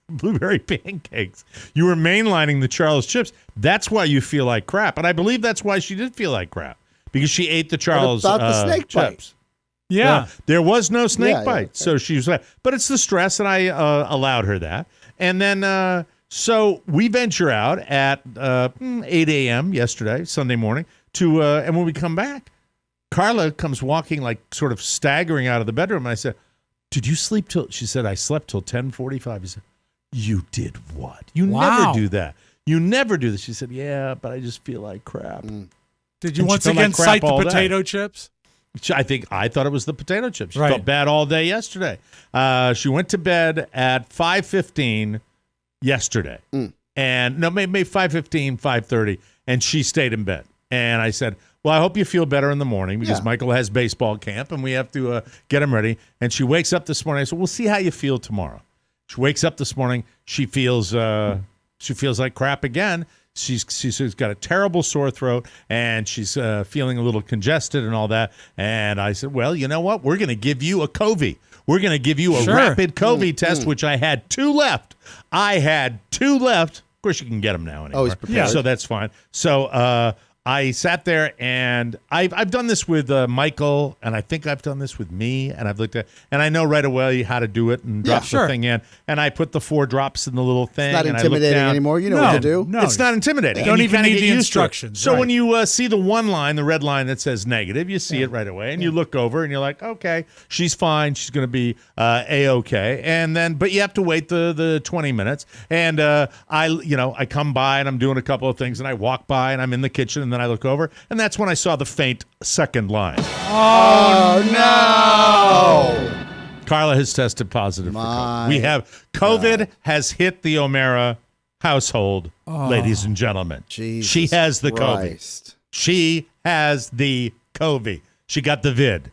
blueberry pancakes. You were mainlining the Charles chips. That's why you feel like crap. And I believe that's why she did feel like crap, because she ate the Charles about the snake bite? chips. Yeah. There was no snake bite. okay. So she was, but it's the stress, and I allowed her that. And then, so we venture out at 8 a.m. yesterday, Sunday morning, and when we come back, Carla comes walking, like sort of staggering out of the bedroom. And I said, did you sleep till, she said, I slept till 10:45. He said, you did what? You Wow. never do that. You never do this. She said, yeah, but I just feel like crap. Did you And she once felt again like crap cite the all day. potato chips? I thought it was the potato chips. She Right. felt bad all day yesterday. She went to bed at 5:15 yesterday. And no, maybe 5:15, 5:30, and she stayed in bed. And I said, well, I hope you feel better in the morning because Yeah. Michael has baseball camp and we have to get him ready. And she wakes up this morning. I said, we'll see how you feel tomorrow. She wakes up this morning. She feels like crap again. She's got a terrible sore throat, and she's feeling a little congested and all that. And I said, well, you know what? We're going to give you a Covey. we're going to give you a rapid COVID test, which I had 2 left. Of course, you can get them now anymore. Always prepared. So that's fine. So I sat there, and I've done this with Michael, and I think I've done this with me, and I've looked at, and I know right away how to do it and drop the thing in, and I put the 4 drops in the little thing. It's not intimidating anymore. You know what to do. No, it's not intimidating. You don't even need the instructions. So when you see the one line, the red line that says negative, you see it right away, and you look over, and you're like, okay, she's fine. She's going to be A-okay. And then, but you have to wait the 20 minutes. And I come by, and I'm doing a couple of things, and I walk by, and I'm in the kitchen, and then I look over, and that's when I saw the faint second line. Oh, no! Carla has tested positive for COVID. We have COVID has hit the O'Mara household, ladies and gentlemen. Jesus she has the Christ. COVID. She has the COVID. She got the vid.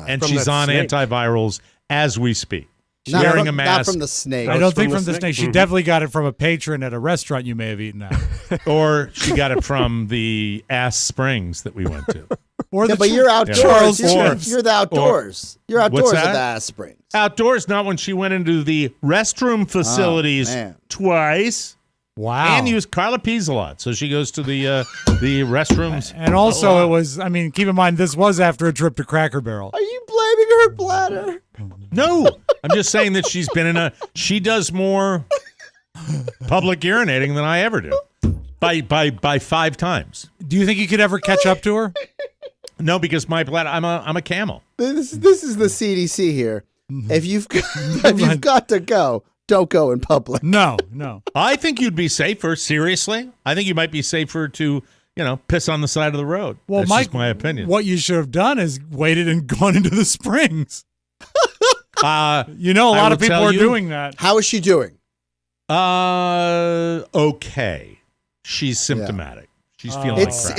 And she's on antivirals as we speak. She's wearing a mask. Not from the snake. I don't think from the snake. She definitely got it from a patron at a restaurant you may have eaten at. Or she got it from the Ass Springs that we went to. But you're outdoors. You're the outdoors. You're outdoors at the Ass Springs. Outdoors, not when she went into the restroom facilities twice. Wow. And used Carla pees a lot, so she goes to the restrooms. And also, it was, keep in mind, this was after a trip to Cracker Barrel. Are you blaming her bladder? No. I'm just saying that she does more public urinating than I ever do. By 5 times. Do you think you could ever catch up to her? No, because my bladder, I'm a camel. This is the CDC here. If you've got to go, don't go in public. No. I think you'd be safer, seriously. I think you might be safer to, piss on the side of the road. Well, that's just my opinion. What you should have done is waited and gone into the springs. A lot of people are doing that. How is she doing? Okay. She's symptomatic. She's feeling like crap.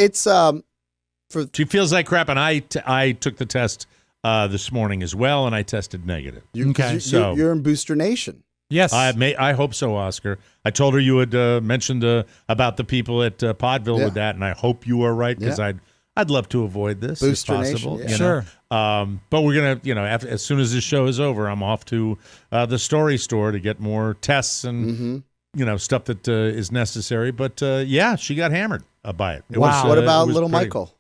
She feels like crap, and I took the test this morning as well, and I tested negative. You're in Booster Nation. Yes. I hope so, Oscar. I told her you had mentioned about the people at Podville with that, and I hope you are right, because I'd love to avoid this Booster if possible. Nation, Sure. But we're going to, as soon as this show is over, I'm off to the Story Store to get more tests and, stuff that is necessary. But, she got hammered by it. Wow. What about little Michael?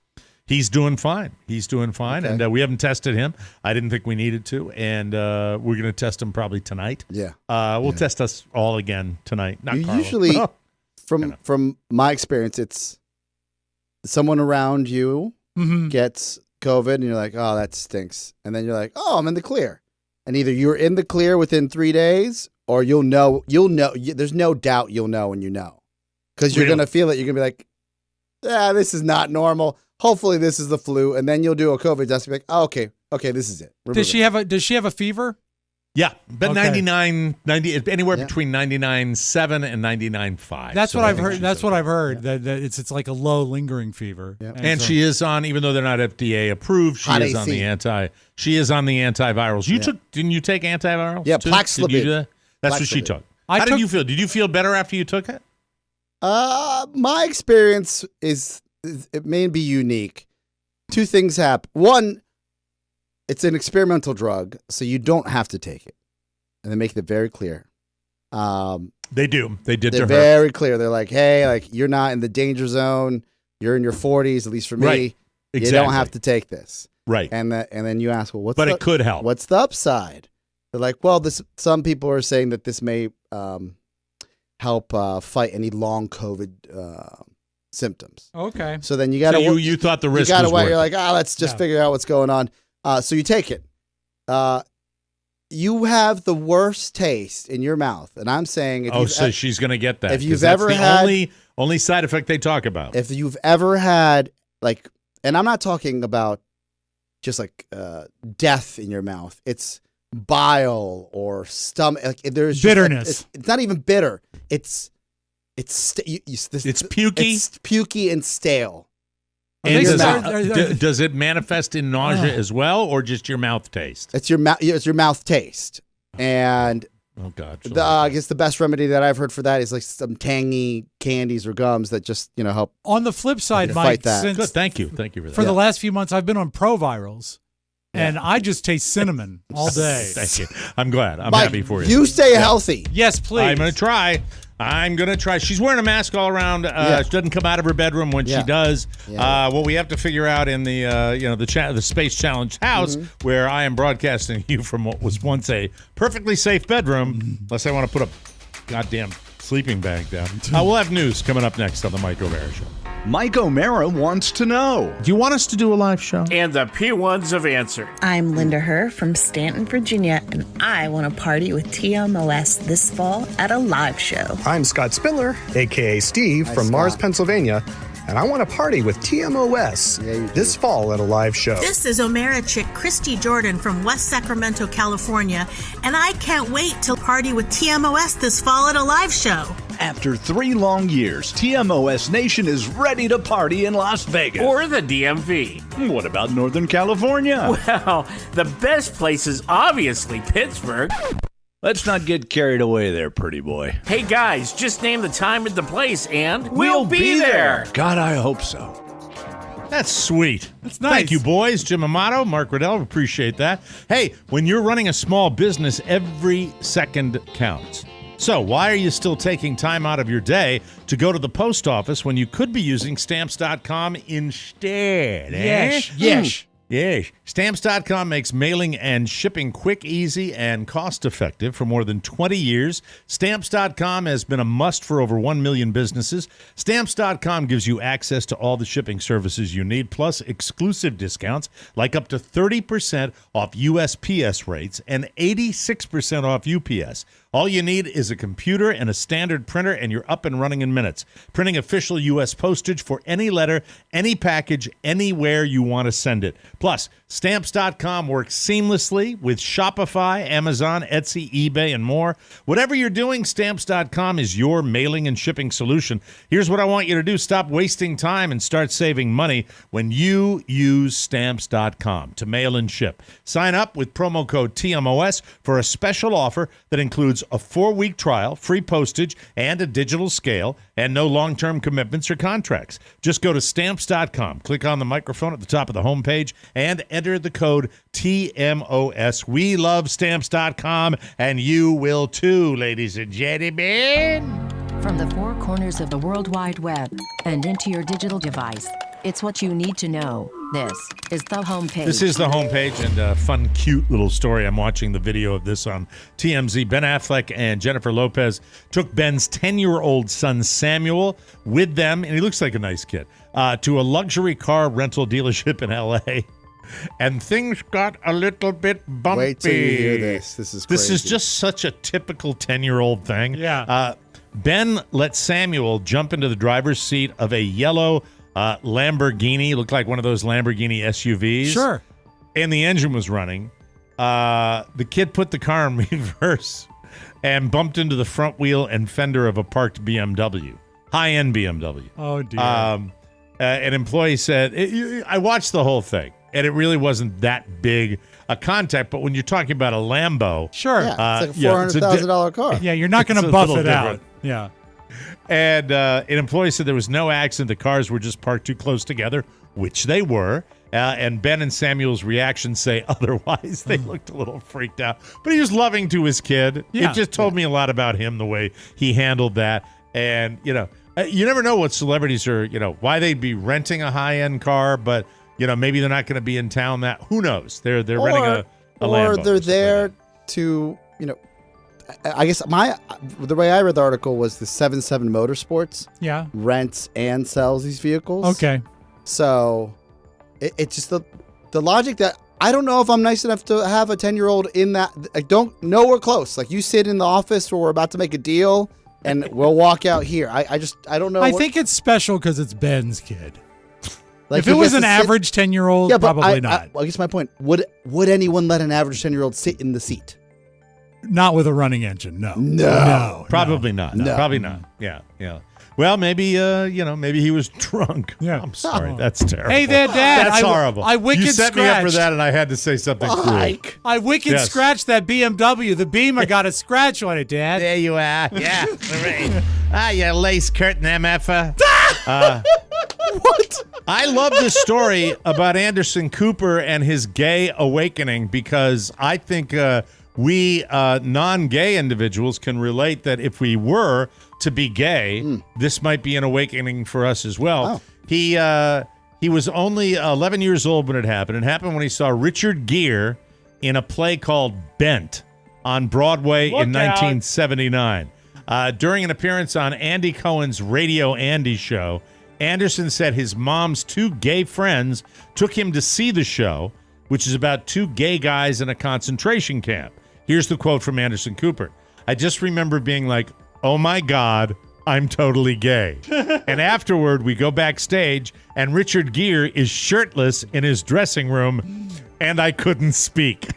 He's doing fine. Okay. And we haven't tested him. I didn't think we needed to, and we're going to test him probably tonight. Yeah. We'll test us all again tonight. Not Carla. Usually, from my experience, it's someone around you gets COVID, and you're like, oh, that stinks. And then you're like, oh, I'm in the clear. And either you're in the clear within 3 days, or you'll know. There's no doubt you'll know when you know. Because you're going to feel it. You're going to be like, this is not normal. Hopefully this is the flu, and then you'll do a COVID test and be like, oh, okay, this is it. Does she have a fever? Yeah, but 99, 90, anywhere between 99.7 and 99.5. That's what I've heard. That's what I've heard. That it's like a low lingering fever. Yeah. And she is on, even though they're not FDA approved, she is on the antivirals. Didn't you take antivirals? Yeah, too? Paxlovid. That's what she took. How did you feel? Did you feel better after you took it? My experience is. It may be unique. 2 things happen. One, it's an experimental drug, so you don't have to take it. And they make it very clear. They do. They did to her. They're very clear. They're like, hey, you're not in the danger zone. You're in your 40s, at least for me. Right. Exactly. You don't have to take this. Right. And then you ask, well, it could help. What's the upside? They're like, well, some people are saying that this may help fight any long COVID symptoms. Okay. So then you got to. So you thought the risk you gotta was wait. worth You're like, let's just figure out what's going on. So you take it. You have the worst taste in your mouth, and I'm saying, so she's going to get that. If you've ever had only side effect they talk about. If you've ever had and I'm not talking about just death in your mouth. It's bile or stomach. There's bitterness. It's not even bitter. It's pukey. It's pukey and stale. And does it manifest in nausea as well, or just your mouth taste? It's your mouth taste. And oh god, I guess the best remedy that I've heard for that is some tangy candies or gums that just help. On the flip side, Mike, fight that. Good, thank you for that. For the last few months, I've been on Provirals, and I just taste cinnamon all day. Thank you. I'm glad. I'm Mike, happy for you. You stay healthy. Yes, please. I'm going to try. She's wearing a mask all around. She doesn't come out of her bedroom when she does. What we have to figure out in the the Space Challenge house, where I am broadcasting you from what was once a perfectly safe bedroom, unless I want to put a goddamn sleeping bag down. We'll have news coming up next on the Mike O'Mara Show. Mike O'Mara wants to know. Do you want us to do a live show? And the P1s have answered. I'm Linda Herr from Stanton, Virginia, and I want to party with TMOS this fall at a live show. I'm Scott Spindler, a.k.a. Steve, from Mars, Pennsylvania, and I want to party with TMOS this fall at a live show. This is O'Mara chick Christy Jordan from West Sacramento, California, and I can't wait to party with TMOS this fall at a live show. After 3 long years, TMOS Nation is ready to party in Las Vegas. Or the DMV. What about Northern California? Well, the best place is obviously Pittsburgh. Let's not get carried away there, pretty boy. Hey guys, just name the time and the place and we'll be there. God, I hope so. That's sweet. That's nice. Thank you, boys. Jim Amato, Mark Riddell, appreciate that. Hey, when you're running a small business, every second counts. So why are you still taking time out of your day to go to the post office when you could be using Stamps.com instead? Yes. Yes. Stamps.com makes mailing and shipping quick, easy, and cost-effective for more than 20 years. Stamps.com has been a must for over 1 million businesses. Stamps.com gives you access to all the shipping services you need, plus exclusive discounts like up to 30% off USPS rates and 86% off UPS. All you need is a computer and a standard printer, and you're up and running in minutes. Printing official U.S. postage for any letter, any package, anywhere you want to send it. Plus, Stamps.com works seamlessly with Shopify, Amazon, Etsy, eBay, and more. Whatever you're doing, Stamps.com is your mailing and shipping solution. Here's what I want you to do. Stop wasting time and start saving money when you use Stamps.com to mail and ship. Sign up with promo code TMOS for a special offer that includes a 4-week trial, free postage, and a digital scale, and no long-term commitments or contracts. Just go to Stamps.com, click on the microphone at the top of the homepage, and enter the code TMOS. We love Stamps.com, and you will too, ladies and gentlemen. From the 4 corners of the World Wide Web and into your digital device, it's what you need to know. This is the homepage. This is the homepage, and a fun, cute little story. I'm watching the video of this on TMZ. Ben Affleck and Jennifer Lopez took Ben's 10-year-old son, Samuel, with them, and he looks like a nice kid, to a luxury car rental dealership in L.A., and things got a little bit bumpy. Wait till you hear this. This is crazy. This is just such a typical 10-year-old thing. Yeah. Ben let Samuel jump into the driver's seat of a yellow Lamborghini. Looked like one of those Lamborghini SUVs. Sure. And the engine was running. The kid put the car in reverse and bumped into the front wheel and fender of a parked BMW. High-end BMW. Oh, dear. An employee said, I watched the whole thing, and it really wasn't that big a contact, but when you're talking about a Lambo. Sure. Yeah, it's like a $400,000 car. Yeah, you're not going to buff it out. Yeah. And an employee said there was no accident. The cars were just parked too close together, which they were. And Ben and Samuel's reactions say otherwise. They looked a little freaked out. But he was loving to his kid. Yeah. It just told me a lot about him, the way he handled that. And, you never know what celebrities are, why they'd be renting a high-end car, but, maybe they're not going to be in town. Who knows? They're renting a Lambo. Or they're there to, I guess the way I read the article was the 77 Motorsports rents and sells these vehicles. Okay. So it's just the logic that I don't know if I'm nice enough to have a 10-year-old in that. I don't know we're close. Like you sit in the office where we're about to make a deal and we'll walk out here. I don't know. I think it's special because it's Ben's kid. Like if it was an average 10-year-old, probably not. I guess my point, would anyone let an average 10-year-old sit in the seat? Not with a running engine, no. No. Probably not. No. Probably not. Yeah. Well, maybe maybe he was drunk. Yeah. I'm sorry. That's terrible. Hey there, Dad. That's horrible. I wicked You set me up for that, and I had to say something cruel. I wicked scratched that BMW. The Beamer got a scratch on it, Dad. There you are. Yeah. You lace curtain MFer. What? I love this story about Anderson Cooper and his gay awakening because I think we non-gay individuals can relate that if we were to be gay, this might be an awakening for us as well. Oh. He was only 11 years old when it happened. It happened when he saw Richard Gere in a play called Bent on Broadway in 1979. During an appearance on Andy Cohen's Radio Andy show, Anderson said his mom's two gay friends took him to see the show, which is about two gay guys in a concentration camp. Here's the quote from Anderson Cooper. I just remember being like, oh my God, I'm totally gay. And afterward, we go backstage, and Richard Gere is shirtless in his dressing room, and I couldn't speak.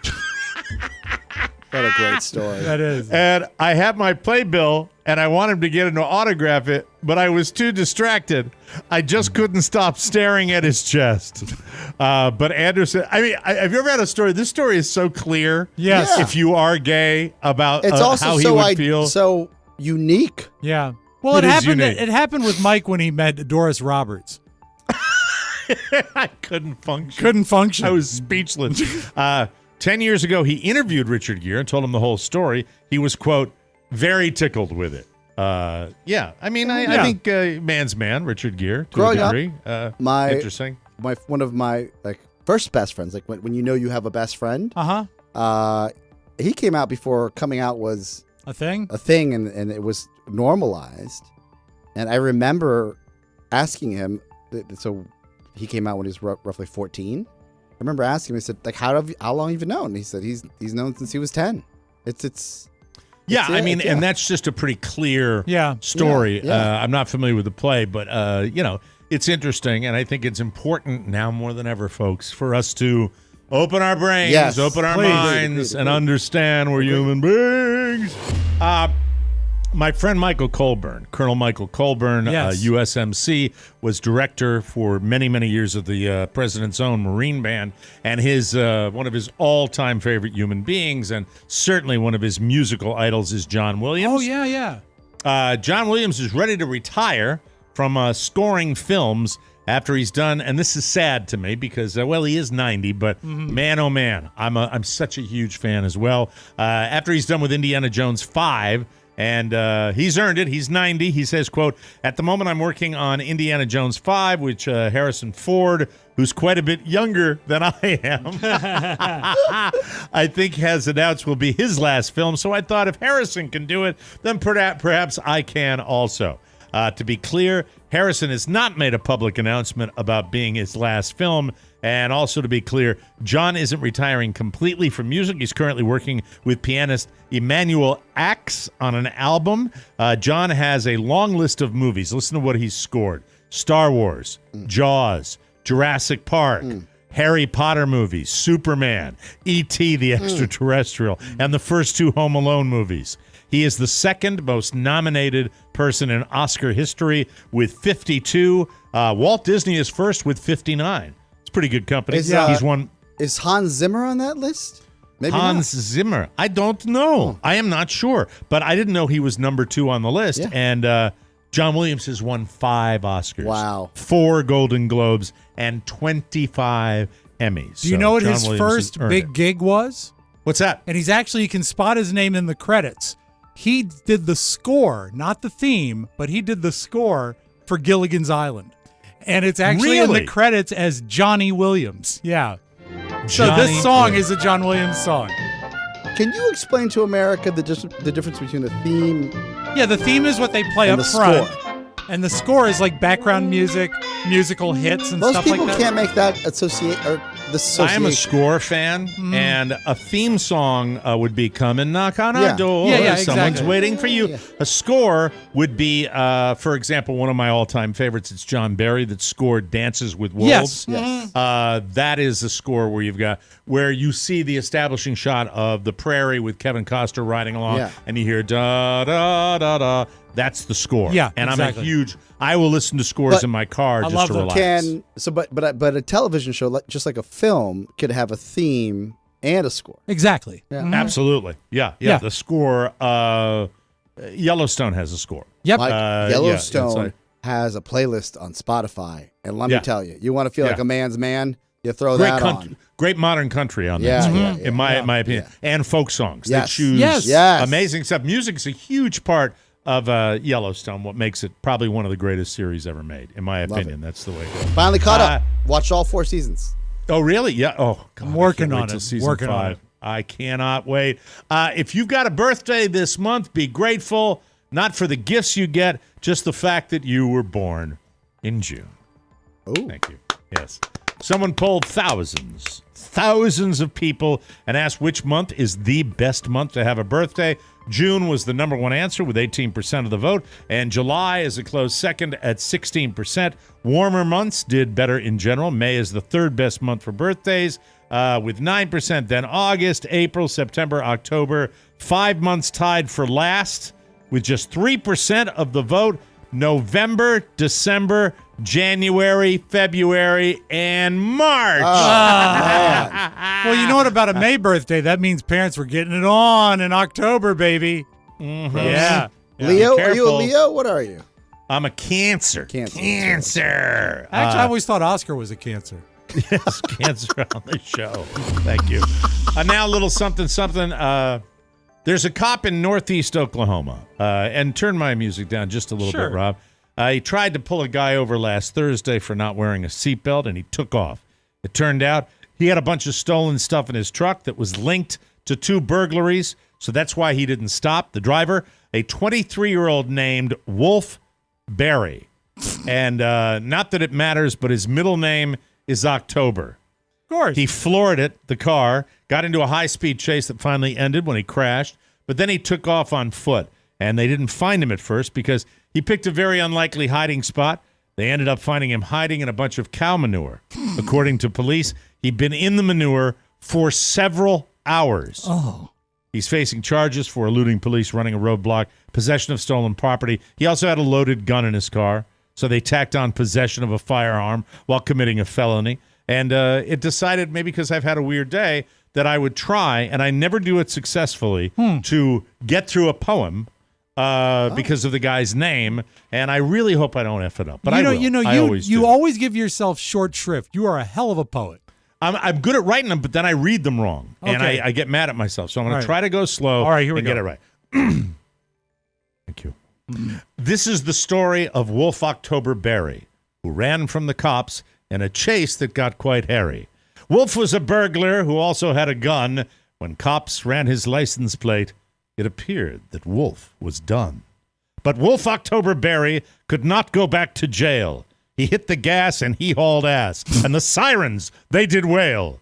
What a great story. That is. And I have my playbill, and I want him to get him to autograph it, but I was too distracted. I just couldn't stop staring at his chest. But Anderson, I mean, have you ever had a story? This story is so clear. Yes. Yeah. If you are gay, about It's also how he so would feel. so unique. Yeah. Well, It it is happened. unique. It happened with Mike when he met Doris Roberts. I couldn't function. Couldn't function. I was speechless. 10 years ago, he interviewed Richard Gere and told him the whole story. He was, quote, very tickled with it. Yeah, I mean, I think man's man, Richard Gere, to Growing a degree. Interesting. One of my first best friends, like when you know you have a best friend. He came out before coming out was a thing, and it was normalized. And I remember asking him. So he came out when he was roughly 14. I remember asking him. I said, like, how long have you known? And he said he's known since he was 10. Yeah, I mean, and that's just a pretty clear story. Yeah. I'm not familiar with the play, but, it's interesting, and I think it's important now more than ever, folks, for us to open our brains, open our minds, and understand we're human beings. My friend Michael Colburn, Colonel Michael Colburn, USMC, was director for many, many years of the President's Own Marine Band, and his one of his all-time favorite human beings, and certainly one of his musical idols, is John Williams. Oh, yeah. John Williams is ready to retire from scoring films after he's done, and this is sad to me because, he is 90, but man, oh man, I'm such a huge fan as well. After he's done with Indiana Jones 5, and he's earned it. He's 90. He says, quote, at the moment I'm working on Indiana Jones 5, which Harrison Ford, who's quite a bit younger than I am, I think has announced will be his last film. So I thought if Harrison can do it, then perhaps I can also. To be clear, Harrison has not made a public announcement about being his last film. And also to be clear, John isn't retiring completely from music. He's currently working with pianist Emmanuel Axe on an album. John has a long list of movies. Listen to what he's scored. Star Wars, Jaws, Jurassic Park, Harry Potter movies, Superman, E.T. the Extraterrestrial, and the first two Home Alone movies. He is the second most nominated person in Oscar history with 52. Walt Disney is first with 59. Pretty good company. He's won. Is Hans Zimmer on that list? Maybe Hans Zimmer. I don't know. I am not sure, but I didn't know he was number 2 on the list. Yeah. And John Williams has won 5 Oscars. Wow. 4 Golden Globes and 25 Emmys. Do you know what his first big gig was? What's that? And you can spot his name in the credits. He did the score, not the theme, but he did the score for Gilligan's Island. And it's actually in the credits as Johnny Williams. Yeah. So this song is a John Williams song. Can you explain to America the difference between the theme? Yeah, the theme is what they play up front. Score. And the score is like background music, musical hits, and Most stuff like that. Most people can't make that association. I am a score fan, and a theme song would be "Come and Knock on Our Door." Someone's waiting for you. Yeah. A score would be, for example, one of my all-time favorites. It's John Barry that scored "Dances with Wolves." Yes. That is a score where you see the establishing shot of the prairie with Kevin Costner riding along, and you hear da da da da. That's the score. Yeah, and I'm I will listen to scores in my car just to relax. But a television show, just like a film, could have a theme and a score. Exactly. Yeah. Mm-hmm. Absolutely. Yeah. The score. Yellowstone has a score. Yep. Yellowstone has a playlist on Spotify. And let me tell you, you want to feel like a man's man, you throw that on. Great modern country on that. In my opinion. And folk songs. They choose amazing stuff. Music's a huge part of Yellowstone, what makes it probably one of the greatest series ever made, in my opinion. That's the way it goes. Finally caught up. Watched all 4 seasons. Oh, really? Yeah. Oh, God, I'm working on it. Season working 5. On it. I cannot wait. If you've got a birthday this month, be grateful, not for the gifts you get, just the fact that you were born in June. Oh. Thank you. Yes. Someone polled thousands of people and asked which month is the best month to have a birthday. June was the number one answer with 18% of the vote, and July is a close second at 16%. Warmer months did better in general. May is the third best month for birthdays with 9%. Then August, April, September, October. 5 months tied for last with just 3% of the vote. November, December, January, February, and March. Well, you know what about a May birthday? That means parents were getting it on in October, baby. Mm-hmm. Yeah. Leo? Are you a Leo? What are you? I'm a Cancer. Cancer. Actually, I always thought Oscar was a Cancer. Yes, Cancer on the show. Thank you. Now a little something. There's a cop in northeast Oklahoma, and turn my music down just a little bit, Rob. He tried to pull a guy over last Thursday for not wearing a seatbelt, and he took off. It turned out he had a bunch of stolen stuff in his truck that was linked to 2 burglaries, so that's why he didn't stop. The driver, a 23-year-old named Wolf Berry, and not that it matters, but his middle name is October. Of course. He floored it, the car, got into a high-speed chase that finally ended when he crashed, but then he took off on foot, and they didn't find him at first because he picked a very unlikely hiding spot. They ended up finding him hiding in a bunch of cow manure. According to police, he'd been in the manure for several hours. Oh. He's facing charges for eluding police, running a roadblock, possession of stolen property. He also had a loaded gun in his car, so they tacked on possession of a firearm while committing a felony. And it decided, maybe because I've had a weird day, that I would try, and I never do it successfully, to get through a poem because of the guy's name, and I really hope I don't F it up. But I will. You always give yourself short shrift. You are a hell of a poet. I'm good at writing them, but then I read them wrong, and I get mad at myself. So I'm going to try to go slow. All right, here we and go. Get it right. Thank you. This is the story of Wolf October Berry, who ran from the cops in a chase that got quite hairy. Wolf was a burglar who also had a gun. When cops ran his license plate, it appeared that Wolf was done. But Wolf October Berry could not go back to jail. He hit the gas and he hauled ass, and the sirens, they did wail.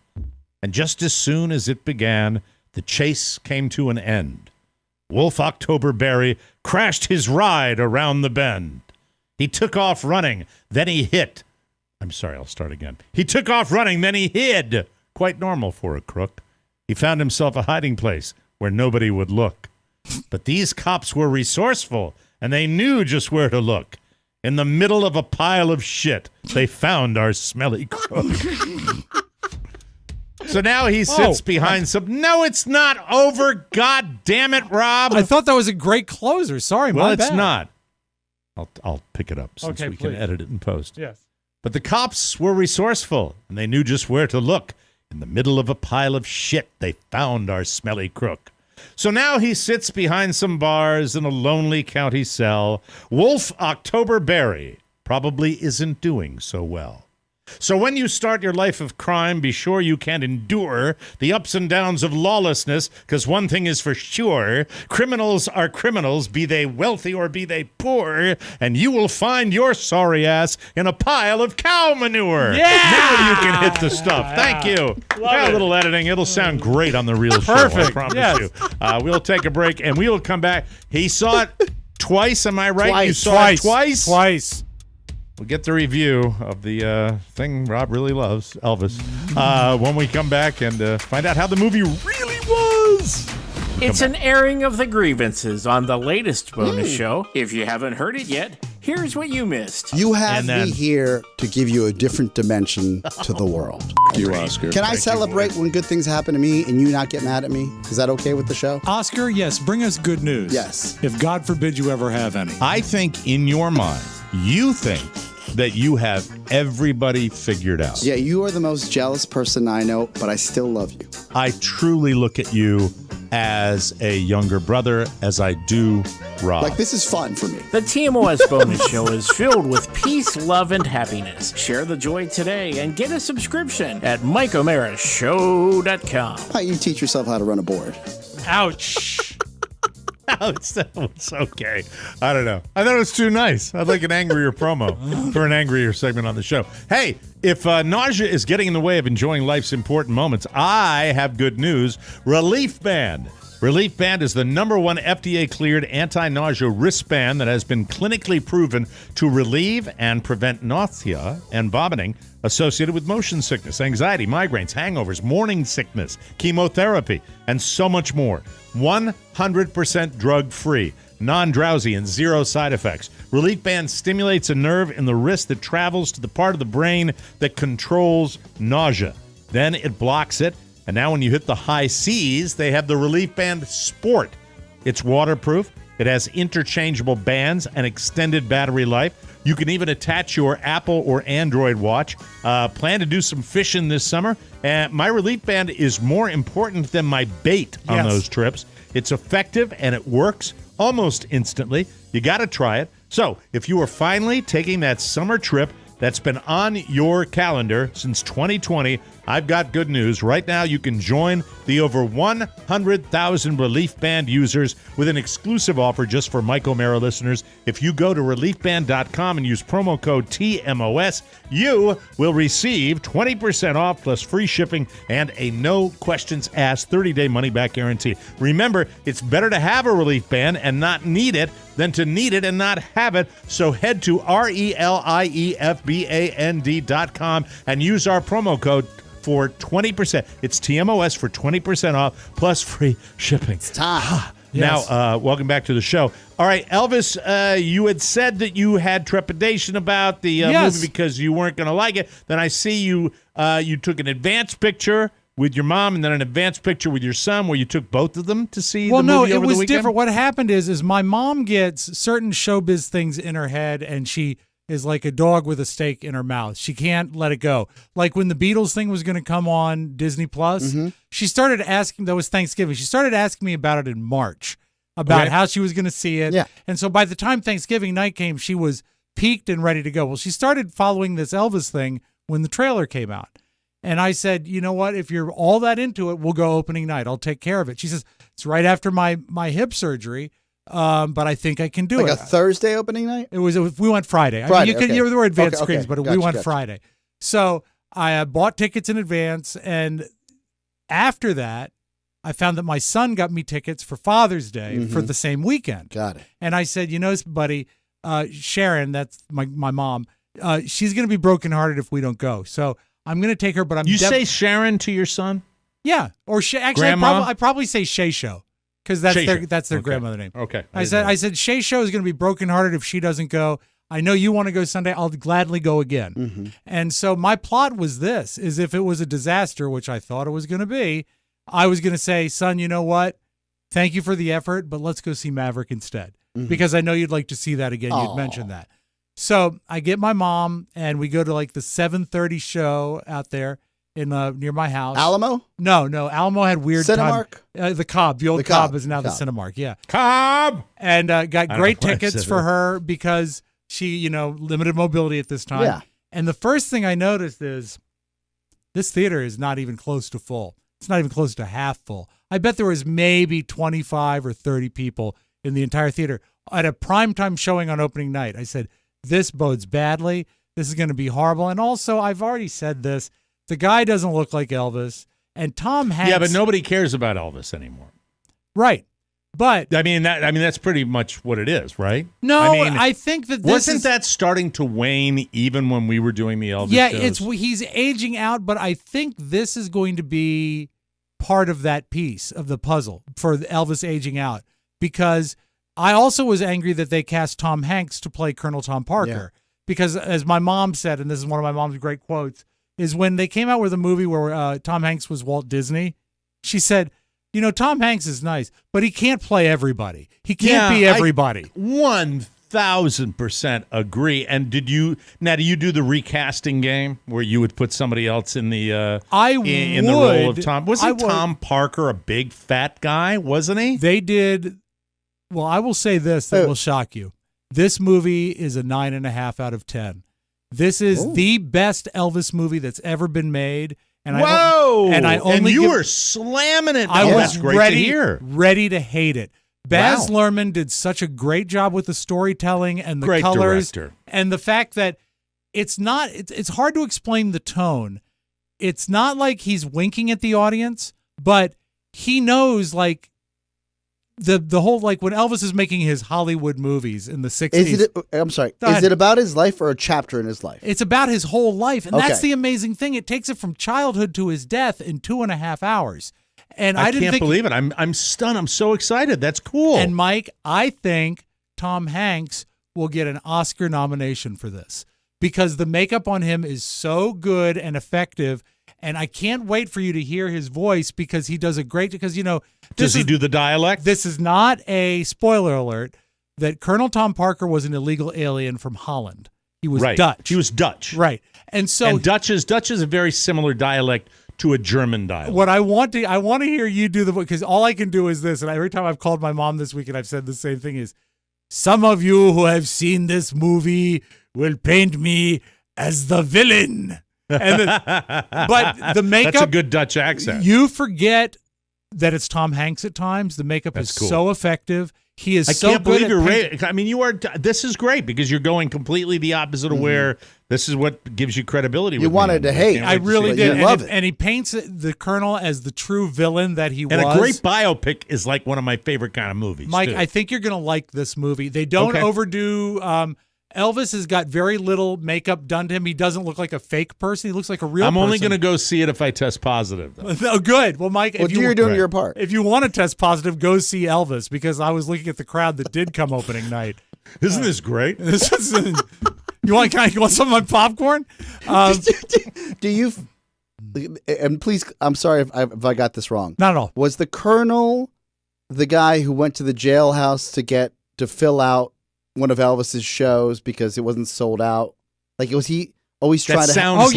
And just as soon as it began, the chase came to an end. Wolf October Berry crashed his ride around the bend. He took off running, then he hit. I'm sorry, I'll start again. He took off running, then he hid. Quite normal for a crook. He found himself a hiding place where nobody would look. But these cops were resourceful, and they knew just where to look. In the middle of a pile of shit, they found our smelly crook. So now he sits behind some... No, it's not over. God damn it, Rob. I thought that was a great closer. Sorry, well, my it's bad. not. I'll pick it up since we can edit it in post. Yes. But the cops were resourceful, and they knew just where to look. In the middle of a pile of shit, they found our smelly crook. So now he sits behind some bars in a lonely county cell. Wolf October Berry probably isn't doing so well. So when you start your life of crime, be sure you can endure the ups and downs of lawlessness, because one thing is for sure, criminals are criminals, be they wealthy or be they poor, and you will find your sorry ass in a pile of cow manure. Yeah! Now you can hit the stuff. Thank you. Got a little editing. It'll sound great on the real show. Perfect. I promise you. We'll take a break, and we will come back. He saw it twice, am I right? You saw it twice? Twice. We'll get the review of the thing Rob really loves, Elvis, when we come back and find out how the movie really was. It's an airing of the grievances on the latest bonus show. If you haven't heard it yet, here's what you missed. You have me here to give you a different dimension to the world. You, Oscar. Can I celebrate when good things happen to me and you not get mad at me? Is that okay with the show? Oscar, yes, bring us good news. Yes. If God forbid you ever have any. I think in your mind, you think that you have everybody figured out. Yeah, you are the most jealous person I know, but I still love you. I truly look at you as a younger brother, as I do Rob. Like, this is fun for me. The TMOS bonus show is filled with peace, love, and happiness. Share the joy today and get a subscription at MikeO'MaraShow.com. How you teach yourself how to run a board? Ouch. Ouch, that was okay. I don't know. I thought it was too nice. I'd like an angrier promo for an angrier segment on the show. Hey, if nausea is getting in the way of enjoying life's important moments, I have good news. Relief Band. Relief Band is the #1 FDA-cleared anti-nausea wristband that has been clinically proven to relieve and prevent nausea and vomiting associated with motion sickness, anxiety, migraines, hangovers, morning sickness, chemotherapy, and so much more. 100% drug-free, non-drowsy, and zero side effects. Relief Band stimulates a nerve in the wrist that travels to the part of the brain that controls nausea. Then it blocks it. And now when you hit the high seas, they have the Relief Band Sport. It's waterproof. It has interchangeable bands and extended battery life. You can even attach your Apple or Android watch. Plan to do some fishing this summer. And my Relief Band is more important than my bait on those trips. It's effective and it works almost instantly. You got to try it. So if you are finally taking that summer trip that's been on your calendar since 2020, I've got good news. Right now, you can join the over 100,000 Relief Band users with an exclusive offer just for Mike O'Mara listeners. If you go to reliefband.com and use promo code TMOS, you will receive 20% off plus free shipping and a no-questions-asked 30-day money-back guarantee. Remember, it's better to have a Relief Band and not need it than to need it and not have it. So head to RELIEFBAND.com and use our promo code for 20%. It's TMOS for 20% off plus free shipping. It's time. Yes. Now, welcome back to the show. All right, Elvis, you had said that you had trepidation about the movie because you weren't going to like it. Then I see you took an advance picture with your mom and then an advanced picture with your son where you took both of them to see the movie over the weekend? Well, no, it was different. What happened is my mom gets certain showbiz things in her head, and she is like a dog with a steak in her mouth. She can't let it go. Like when the Beatles thing was going to come on Disney Plus, she started asking, that was Thanksgiving, she started asking me about it in March, about how she was going to see it. Yeah. And so by the time Thanksgiving night came, she was peaked and ready to go. Well, she started following this Elvis thing when the trailer came out. And I said, you know what? If you're all that into it, we'll go opening night. I'll take care of it. She says, it's right after my hip surgery, but I think I can do it. Like a Thursday opening night? We went Friday. I mean, there were advanced screens, but we went Friday. So I bought tickets in advance. And after that, I found that my son got me tickets for Father's Day for the same weekend. Got it. And I said, you know, buddy, Sharon, that's my mom, she's going to be brokenhearted if we don't go. So I'm going to take her, but You say Sharon to your son? Yeah. Or actually, I probably say Shay Show because that's their grandmother name. Okay. I said Shay Show is going to be brokenhearted if she doesn't go. I know you want to go Sunday. I'll gladly go again. And so my plot was this, is if it was a disaster, which I thought it was going to be, I was going to say, son, you know what? Thank you for the effort, but let's go see Maverick instead because I know you'd like to see that again. You'd mentioned that. So I get my mom, and we go to like the 7:30 show out there in near my house. Alamo? No. Alamo had weird Cinemark? The Cobb. The old Cobb is now the Cinemark. Yeah. Cobb! And got great tickets for her because she, limited mobility at this time. Yeah. And the first thing I noticed is this theater is not even close to full. It's not even close to half full. I bet there was maybe 25 or 30 people in the entire theater at a primetime showing on opening night. I said, this bodes badly. This is going to be horrible. And also, I've already said this. The guy doesn't look like Elvis. And Tom Hanks. Yeah, but nobody cares about Elvis anymore. Right. But that's pretty much what it is, right? No, I think that wasn't that starting to wane even when we were doing the Elvis shows? He's aging out, but I think this is going to be part of that piece of the puzzle for Elvis aging out, because I also was angry that they cast Tom Hanks to play Colonel Tom Parker, because as my mom said, and this is one of my mom's great quotes, is when they came out with a movie where Tom Hanks was Walt Disney, she said, Tom Hanks is nice, but he can't play everybody. He can't be everybody. 1,000% agree. And do you do the recasting game where you would put somebody else in the in the role of Tom? Wasn't Tom Parker a big fat guy? Wasn't he? They did. Well, I will say this that will shock you. This movie is a 9.5 out of 10. This is the best Elvis movie that's ever been made. And you were slamming it. I was ready to hate it. Baz Luhrmann did such a great job with the storytelling and the colors director. And the fact that it's hard to explain the tone. It's not like he's winking at the audience, but he knows like the whole, like when Elvis is making his Hollywood movies in the 60s. I'm sorry. Is it about his life or a chapter in his life? It's about his whole life. And that's the amazing thing. It takes it from childhood to his death in 2.5 hours. And I can't believe it. I'm stunned. I'm so excited. That's cool. And Mike, I think Tom Hanks will get an Oscar nomination for this because the makeup on him is so good and effective. And I can't wait for you to hear his voice because he does a great, because, you know. Does he do the dialect? This is not a spoiler alert that Colonel Tom Parker was an illegal alien from Holland. He was Dutch. He was Dutch. Right. And so. And Dutch is a very similar dialect to a German dialect. What I want to hear you do the, because all I can do is this. And every time I've called my mom this week and I've said the same thing is, some of you who have seen this movie will paint me as the villain. But the makeup. That's a good Dutch accent. You forget that it's Tom Hanks at times. The makeup is so effective. He is so good. I can't believe you're right. I mean, you are. This is great because you're going completely the opposite of where this is what gives you credibility. You wanted to hate. I really did. Love it. And he paints the Colonel as the true villain that he was. And a great biopic is like one of my favorite kind of movies. Mike, too. I think you're going to like this movie. They don't overdo. Elvis has got very little makeup done to him. He doesn't look like a fake person. He looks like a real person. I'm only going to go see it if I test positive, though. Oh, good. Well, Mike, if you're doing your part. If you want to test positive, go see Elvis, because I was looking at the crowd that did come opening night. Isn't this great? You want some of my popcorn? Do you? And please, I'm sorry if I got this wrong. Not at all. Was the Colonel the guy who went to the jailhouse to fill out one of Elvis's shows because it wasn't sold out? Like, was he always trying to? Sounds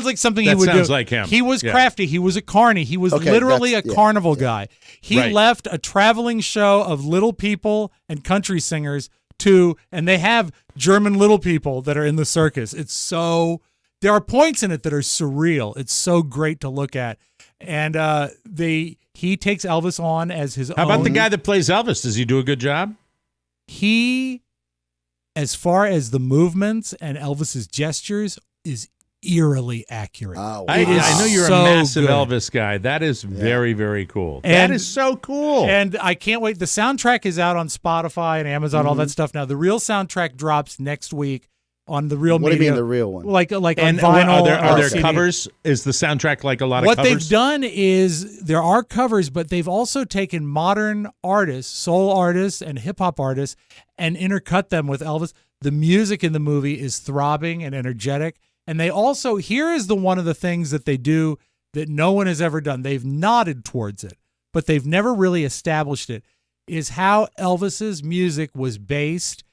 like something he would do. That sounds like him. He was crafty. He was a carny. He was literally a carnival guy. He left a traveling show of little people and country singers and they have German little people that are in the circus. There are points in it that are surreal. It's so great to look at. And he takes Elvis on as his own. How about the guy that plays Elvis? Does he do a good job? He, as far as the movements and Elvis's gestures, is eerily accurate. Oh, wow. I know you're a massive Elvis guy. That is very, very cool. That is so cool. And I can't wait. The soundtrack is out on Spotify and Amazon, all that stuff now. The real soundtrack drops next week on the real media. What do you mean the real one? Like on and vinyl. Are there covers? Is the soundtrack like a lot of covers? What they've done is there are covers, but they've also taken modern artists, soul artists and hip-hop artists, and intercut them with Elvis. The music in the movie is throbbing and energetic. And they also, here is one of the things that they do that no one has ever done. They've nodded towards it, but they've never really established it, is how Elvis's music was based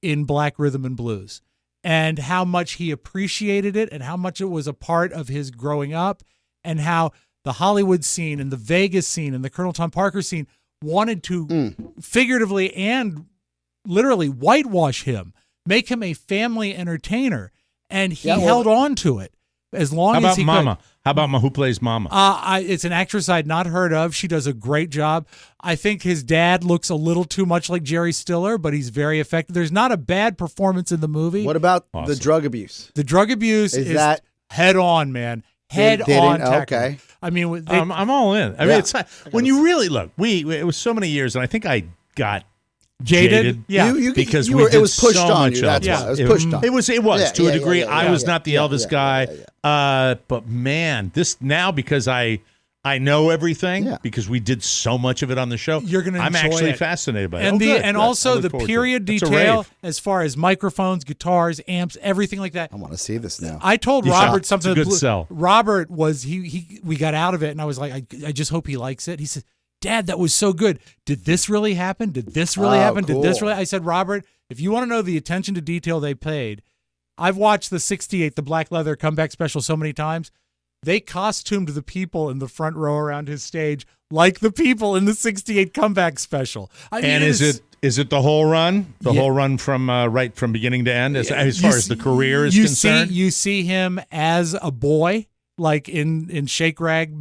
in black rhythm and blues, and how much he appreciated it and how much it was a part of his growing up, and how the Hollywood scene and the Vegas scene and the Colonel Tom Parker scene wanted to figuratively and literally whitewash him, make him a family entertainer. And he held on to it as long as he could. How about who plays Mama? It's an actress I'd not heard of. She does a great job. I think his dad looks a little too much like Jerry Stiller, but he's very effective. There's not a bad performance in the movie. What about the drug abuse? The drug abuse is that head on, man. Head on. Okay. I mean, I'm all in. I mean, it's when you really look. It was so many years, and I think I got jaded. Yeah, because it was pushed on you. That's why it was pushed on. It was to a degree. I was not the Elvis guy, but man, this now because I know everything because we did so much of it on the show. You're going to. I'm actually fascinated by it. And also the period detail as far as microphones, guitars, amps, everything like that. I want to see this now. I told Robert something. It's a good sell. Robert was we got out of it, and I was like, I just hope he likes it. He said, Dad, that was so good. Did this really happen? Did this really happen? Cool. Did this really? I said, Robert, If you want to know the attention to detail they paid, I've watched the 68, the black leather comeback special so many times. They costumed the people in the front row around his stage like the people in the 68 comeback special. I mean, is it the whole run? The whole run from right from beginning to end, as far as the career is concerned? You see him as a boy, like in Shake Rag,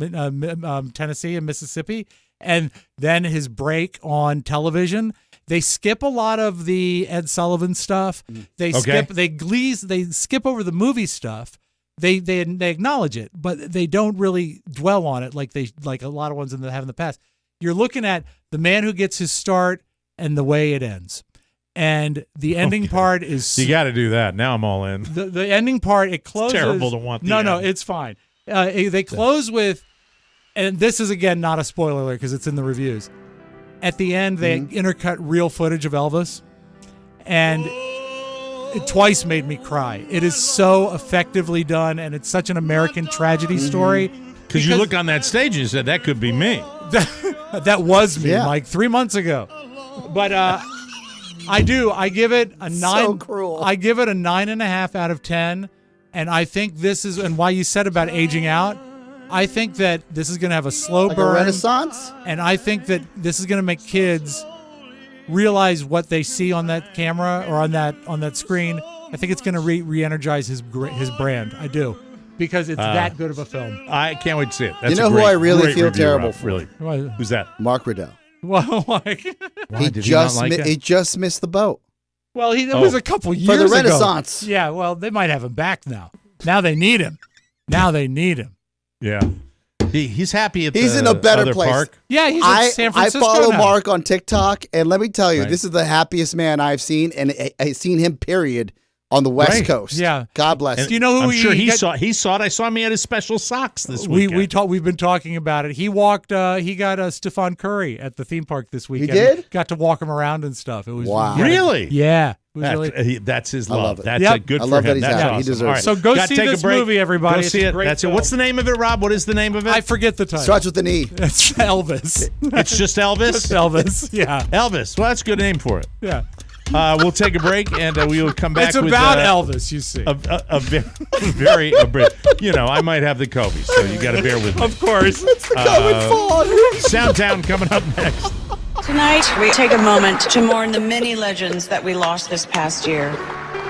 Tennessee and Mississippi, and then his break on television. They skip a lot of the Ed Sullivan stuff. They skip over the movie stuff. They acknowledge it, but they don't really dwell on it like a lot of ones that have in the past. You're looking at the man who gets his start and the way it ends. And the ending part is... You got to do that. Now I'm all in. The ending part, it closes... It's terrible to want the end. No, it's fine. They close with... And this is, again, not a spoiler alert because it's in the reviews. At the end, they intercut real footage of Elvis. And it twice made me cry. It is so effectively done, and it's such an American tragedy story. Because you look on that stage and you said, that could be me. That was me, Mike, 3 months ago. But I do. I give it a 9. So cruel. I give it a 9.5 out of 10. And I think this is, and why you said about aging out, I think that this is going to have a slow burn. A renaissance? And I think that this is going to make kids realize what they see on that camera or on that screen. I think it's going to re-energize his brand. I do. Because it's that good of a film. I can't wait to see it. That's who I really feel terrible for? Really. Who's that? Mark Riddell. Well, like, he just missed the boat. Well, it was a couple years ago. For the ago. Renaissance. Yeah, well, they might have him back now. Now they need him. Yeah. He's happy at he's in a better place. Park. Yeah, he's in San Francisco I follow now. Mark on TikTok, and let me tell you, this is the happiest man I've seen, and I've seen him, period, on the West Coast. Yeah. God bless him. Do you know who I'm sure he saw it. I saw him at his special socks this weekend. We've been talking about it. He walked. He got Stefan Curry at the theme park this weekend. He did? Got to walk him around and stuff. It was Really? Yeah. That's his love. I love it. That's good for him. I love that he's That's happy. awesome. He deserves it. So go see this movie, everybody. Go see it. That's it. What's the name of it, Rob? What is the name of it? I forget the title. Starts with an E. It's Elvis. It's just Elvis? Just Elvis, yeah. Elvis. Well, that's a good name for it. Yeah. We'll take a break, and we will come back it's with... about Elvis, you see. I might have the COVID, so you got to bear with me. Of course. It's the COVID fog. Soundtown coming up next. Tonight, we take a moment to mourn the many legends that we lost this past year.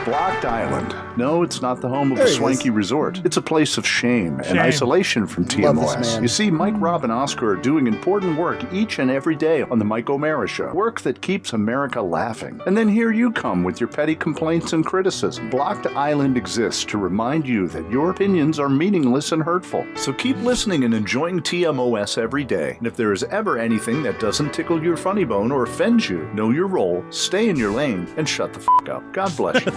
Blocked Island. No, it's not the home of a swanky resort. It's a place of shame and isolation from TMOS. You see, Mike, Robb, and Oscar are doing important work each and every day on the Mike O'Mara Show. Work that keeps America laughing. And then here you come with your petty complaints and criticism. Blocked Island exists to remind you that your opinions are meaningless and hurtful. So keep listening and enjoying TMOS every day. And if there is ever anything that doesn't tickle your funny bone or offends you, know your role, stay in your lane, and shut the f*** up. God bless you.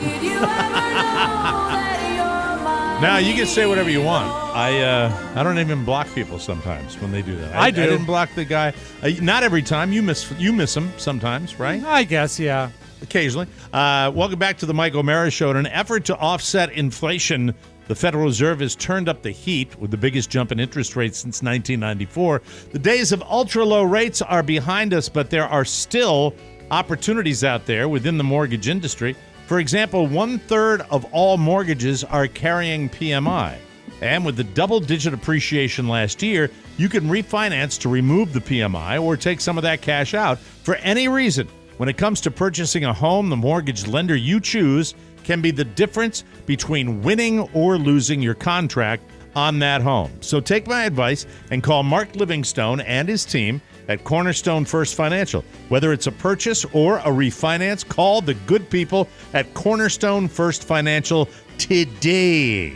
Now, you can say whatever you want. I don't even block people sometimes when they do that. I do. I didn't block the guy. Not every time. You miss him sometimes, right? I guess, yeah. Occasionally. Welcome back to the Mike O'Mara Show. In an effort to offset inflation, the Federal Reserve has turned up the heat with the biggest jump in interest rates since 1994. The days of ultra-low rates are behind us, but there are still opportunities out there within the mortgage industry. For example, 1/3 of all mortgages are carrying PMI. And with the double-digit appreciation last year, you can refinance to remove the PMI or take some of that cash out for any reason. When it comes to purchasing a home, the mortgage lender you choose can be the difference between winning or losing your contract on that home. So take my advice and call Mark Livingstone and his team at Cornerstone First Financial. Whether it's a purchase or a refinance, call the good people at Cornerstone First Financial today.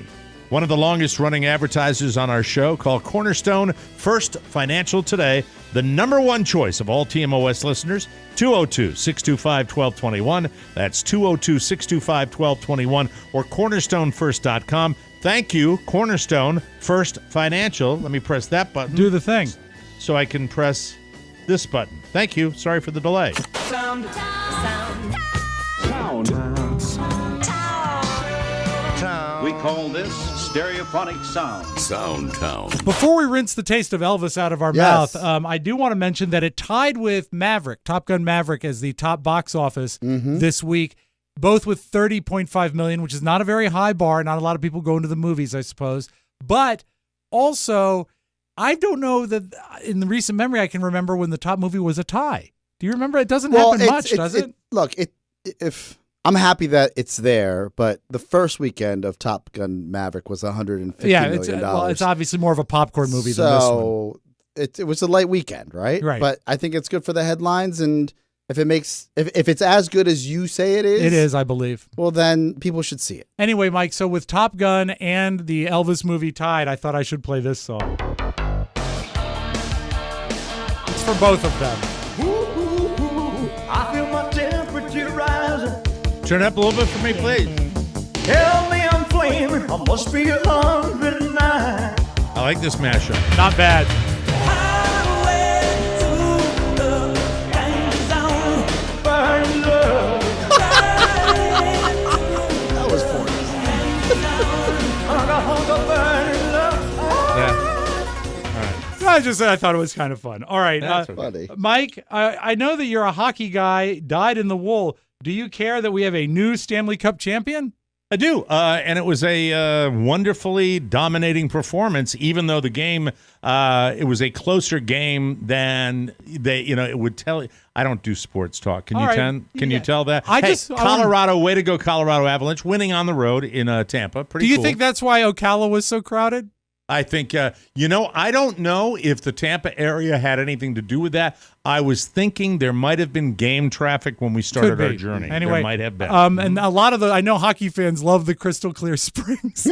One of the longest-running advertisers on our show, call Cornerstone First Financial today, the number one choice of all TMOS listeners, 202-625-1221. That's 202-625-1221 or cornerstonefirst.com. Thank you, Cornerstone First Financial. Let me press that button. Do the thing. So I can press this button. Thank you. Sorry for the delay. Sound. We call this stereophonic sound. Soundtown. Before we rinse the taste of Elvis out of our mouth, I do want to mention that it tied with Maverick, Top Gun Maverick, as the top box office this week, both with $30.5 million, which is not a very high bar. Not a lot of people go into the movies, I suppose. But also, I don't know that in the recent memory I can remember when the top movie was a tie. Do you remember? It doesn't happen much, does it? Look, if I'm happy that it's there, but the first weekend of Top Gun Maverick was $150 million. Well, it's obviously more of a popcorn movie than this one. So it was a light weekend, right? Right. But I think it's good for the headlines, and if it's as good as you say it is, I believe. Well, then people should see it. Anyway, Mike, so with Top Gun and the Elvis movie tied, I thought I should play this song. It's for both of them. I feel my temperature rising. Turn up a little bit for me, please. Tell me I'm flaming. I must be 109. I like this mashup. Not bad. That was for I thought it was kind of fun. All right. That's funny. Mike, I know that you're a hockey guy, dyed in the wool. Do you care that we have a new Stanley Cup champion? I do, and it was a wonderfully dominating performance. Even though the game, it was a closer game than it would tell. I don't do sports talk. Can you tell that? Colorado, way to go, Colorado Avalanche, winning on the road in Tampa. Pretty. Do you cool. think that's why Ocala was so crowded? I think, I don't know if the Tampa area had anything to do with that. I was thinking there might have been game traffic when we started our journey. Anyway, there might have been. And a lot of I know hockey fans love the crystal clear springs.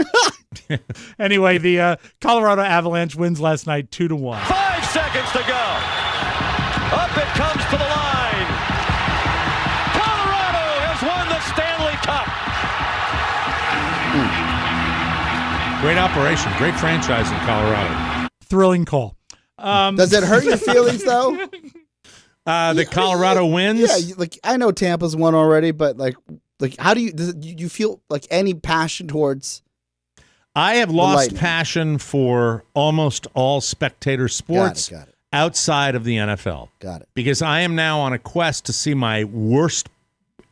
Anyway, the Colorado Avalanche wins last night 2-1. 5 seconds to go. Up it comes to the line. Colorado has won the Stanley Cup. Great operation. Great franchise in Colorado. Thrilling call. Does it hurt your feelings, though? The Colorado wins? Yeah, I know Tampa's won already, but how do you feel like any passion towards? I have lost passion for almost all spectator sports Got it. outside of the NFL. Got it. Because I am now on a quest to see my worst,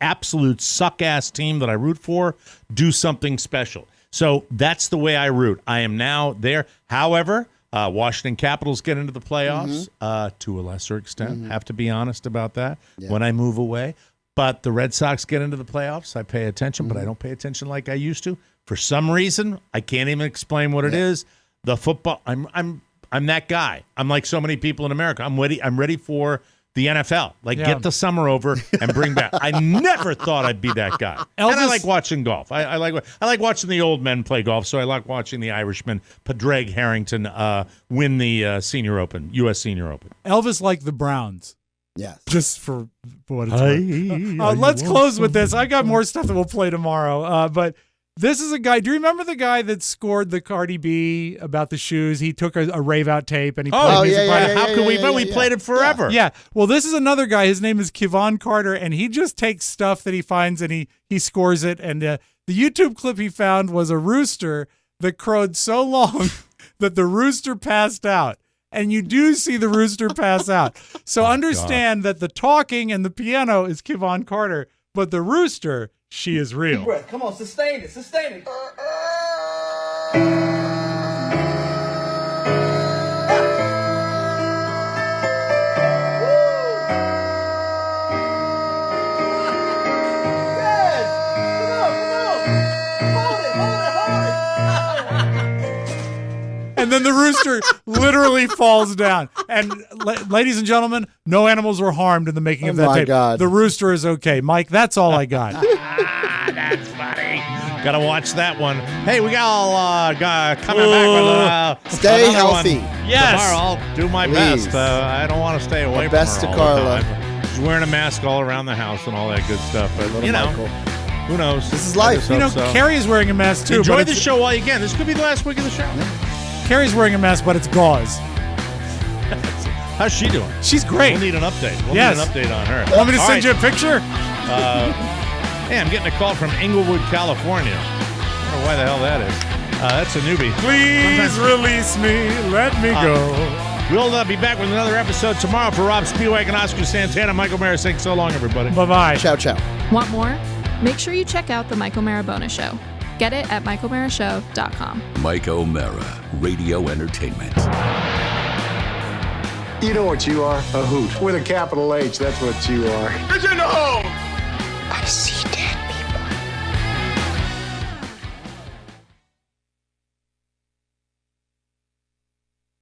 absolute suck-ass team that I root for do something special. So that's the way I root. I am now there. However, Washington Capitals get into the playoffs to a lesser extent. Have to be honest about that when I move away. But the Red Sox get into the playoffs. I pay attention, but I don't pay attention like I used to. For some reason, I can't even explain what it is. The football, I'm that guy. I'm like so many people in America. I'm ready for the NFL. Get the summer over and bring back. I never thought I'd be that guy. Elvis, and I like watching golf. I like watching the old men play golf, so I like watching the Irishman, Padraig Harrington, win the Senior Open, U.S. Senior Open. Elvis liked the Browns. Yes. Just for what it's worth. Let's close with this. I got more stuff that we'll play tomorrow, but this is a guy. Do you remember the guy that scored the Cardi B about the shoes? He took a rave out tape and he played music. How could we? But we played it forever. Yeah. Well, this is another guy. His name is Kevon Carter, and he just takes stuff that he finds and he scores it. And the YouTube clip he found was a rooster that crowed so long that the rooster passed out. And you do see the rooster pass out. So understand that the talking and the piano is Kevon Carter, but the rooster, she is real. Deep breath. Come on, sustain it. Sustain it. And then the rooster literally falls down. And ladies and gentlemen, no animals were harmed in the making of that tape. God. The rooster is okay. Mike, that's all I got. That's funny. Got to watch that one. Hey, we got all coming back with stay healthy. Yes. Tomorrow I'll do my best. I don't want to stay away from best her to all Carla. the time. She's wearing a mask all around the house and all that good stuff. But, Michael. Who knows? This is life. Carrie is wearing a mask, too. Enjoy the show while you can. This could be the last week of the show. Carrie's wearing a mask, but it's gauze. How's she doing? She's great. We'll need an update. We'll need an update on her. Want me to send you a picture? Hey, I'm getting a call from Inglewood, California. I don't know why the hell that is. That's a newbie. Please release me. Let me go. We'll be back with another episode tomorrow for Robb Spiewak and Oscar Santana. Michael Mara saying so long, everybody. Bye-bye. Ciao, ciao. Want more? Make sure you check out the Mike O'Mara Bonus Show. Get it at MikeO'MaraShow.com. Mike O'Mara, Radio Entertainment. You know what you are? A hoot. With a capital H, that's what you are. Pigeonhole! I see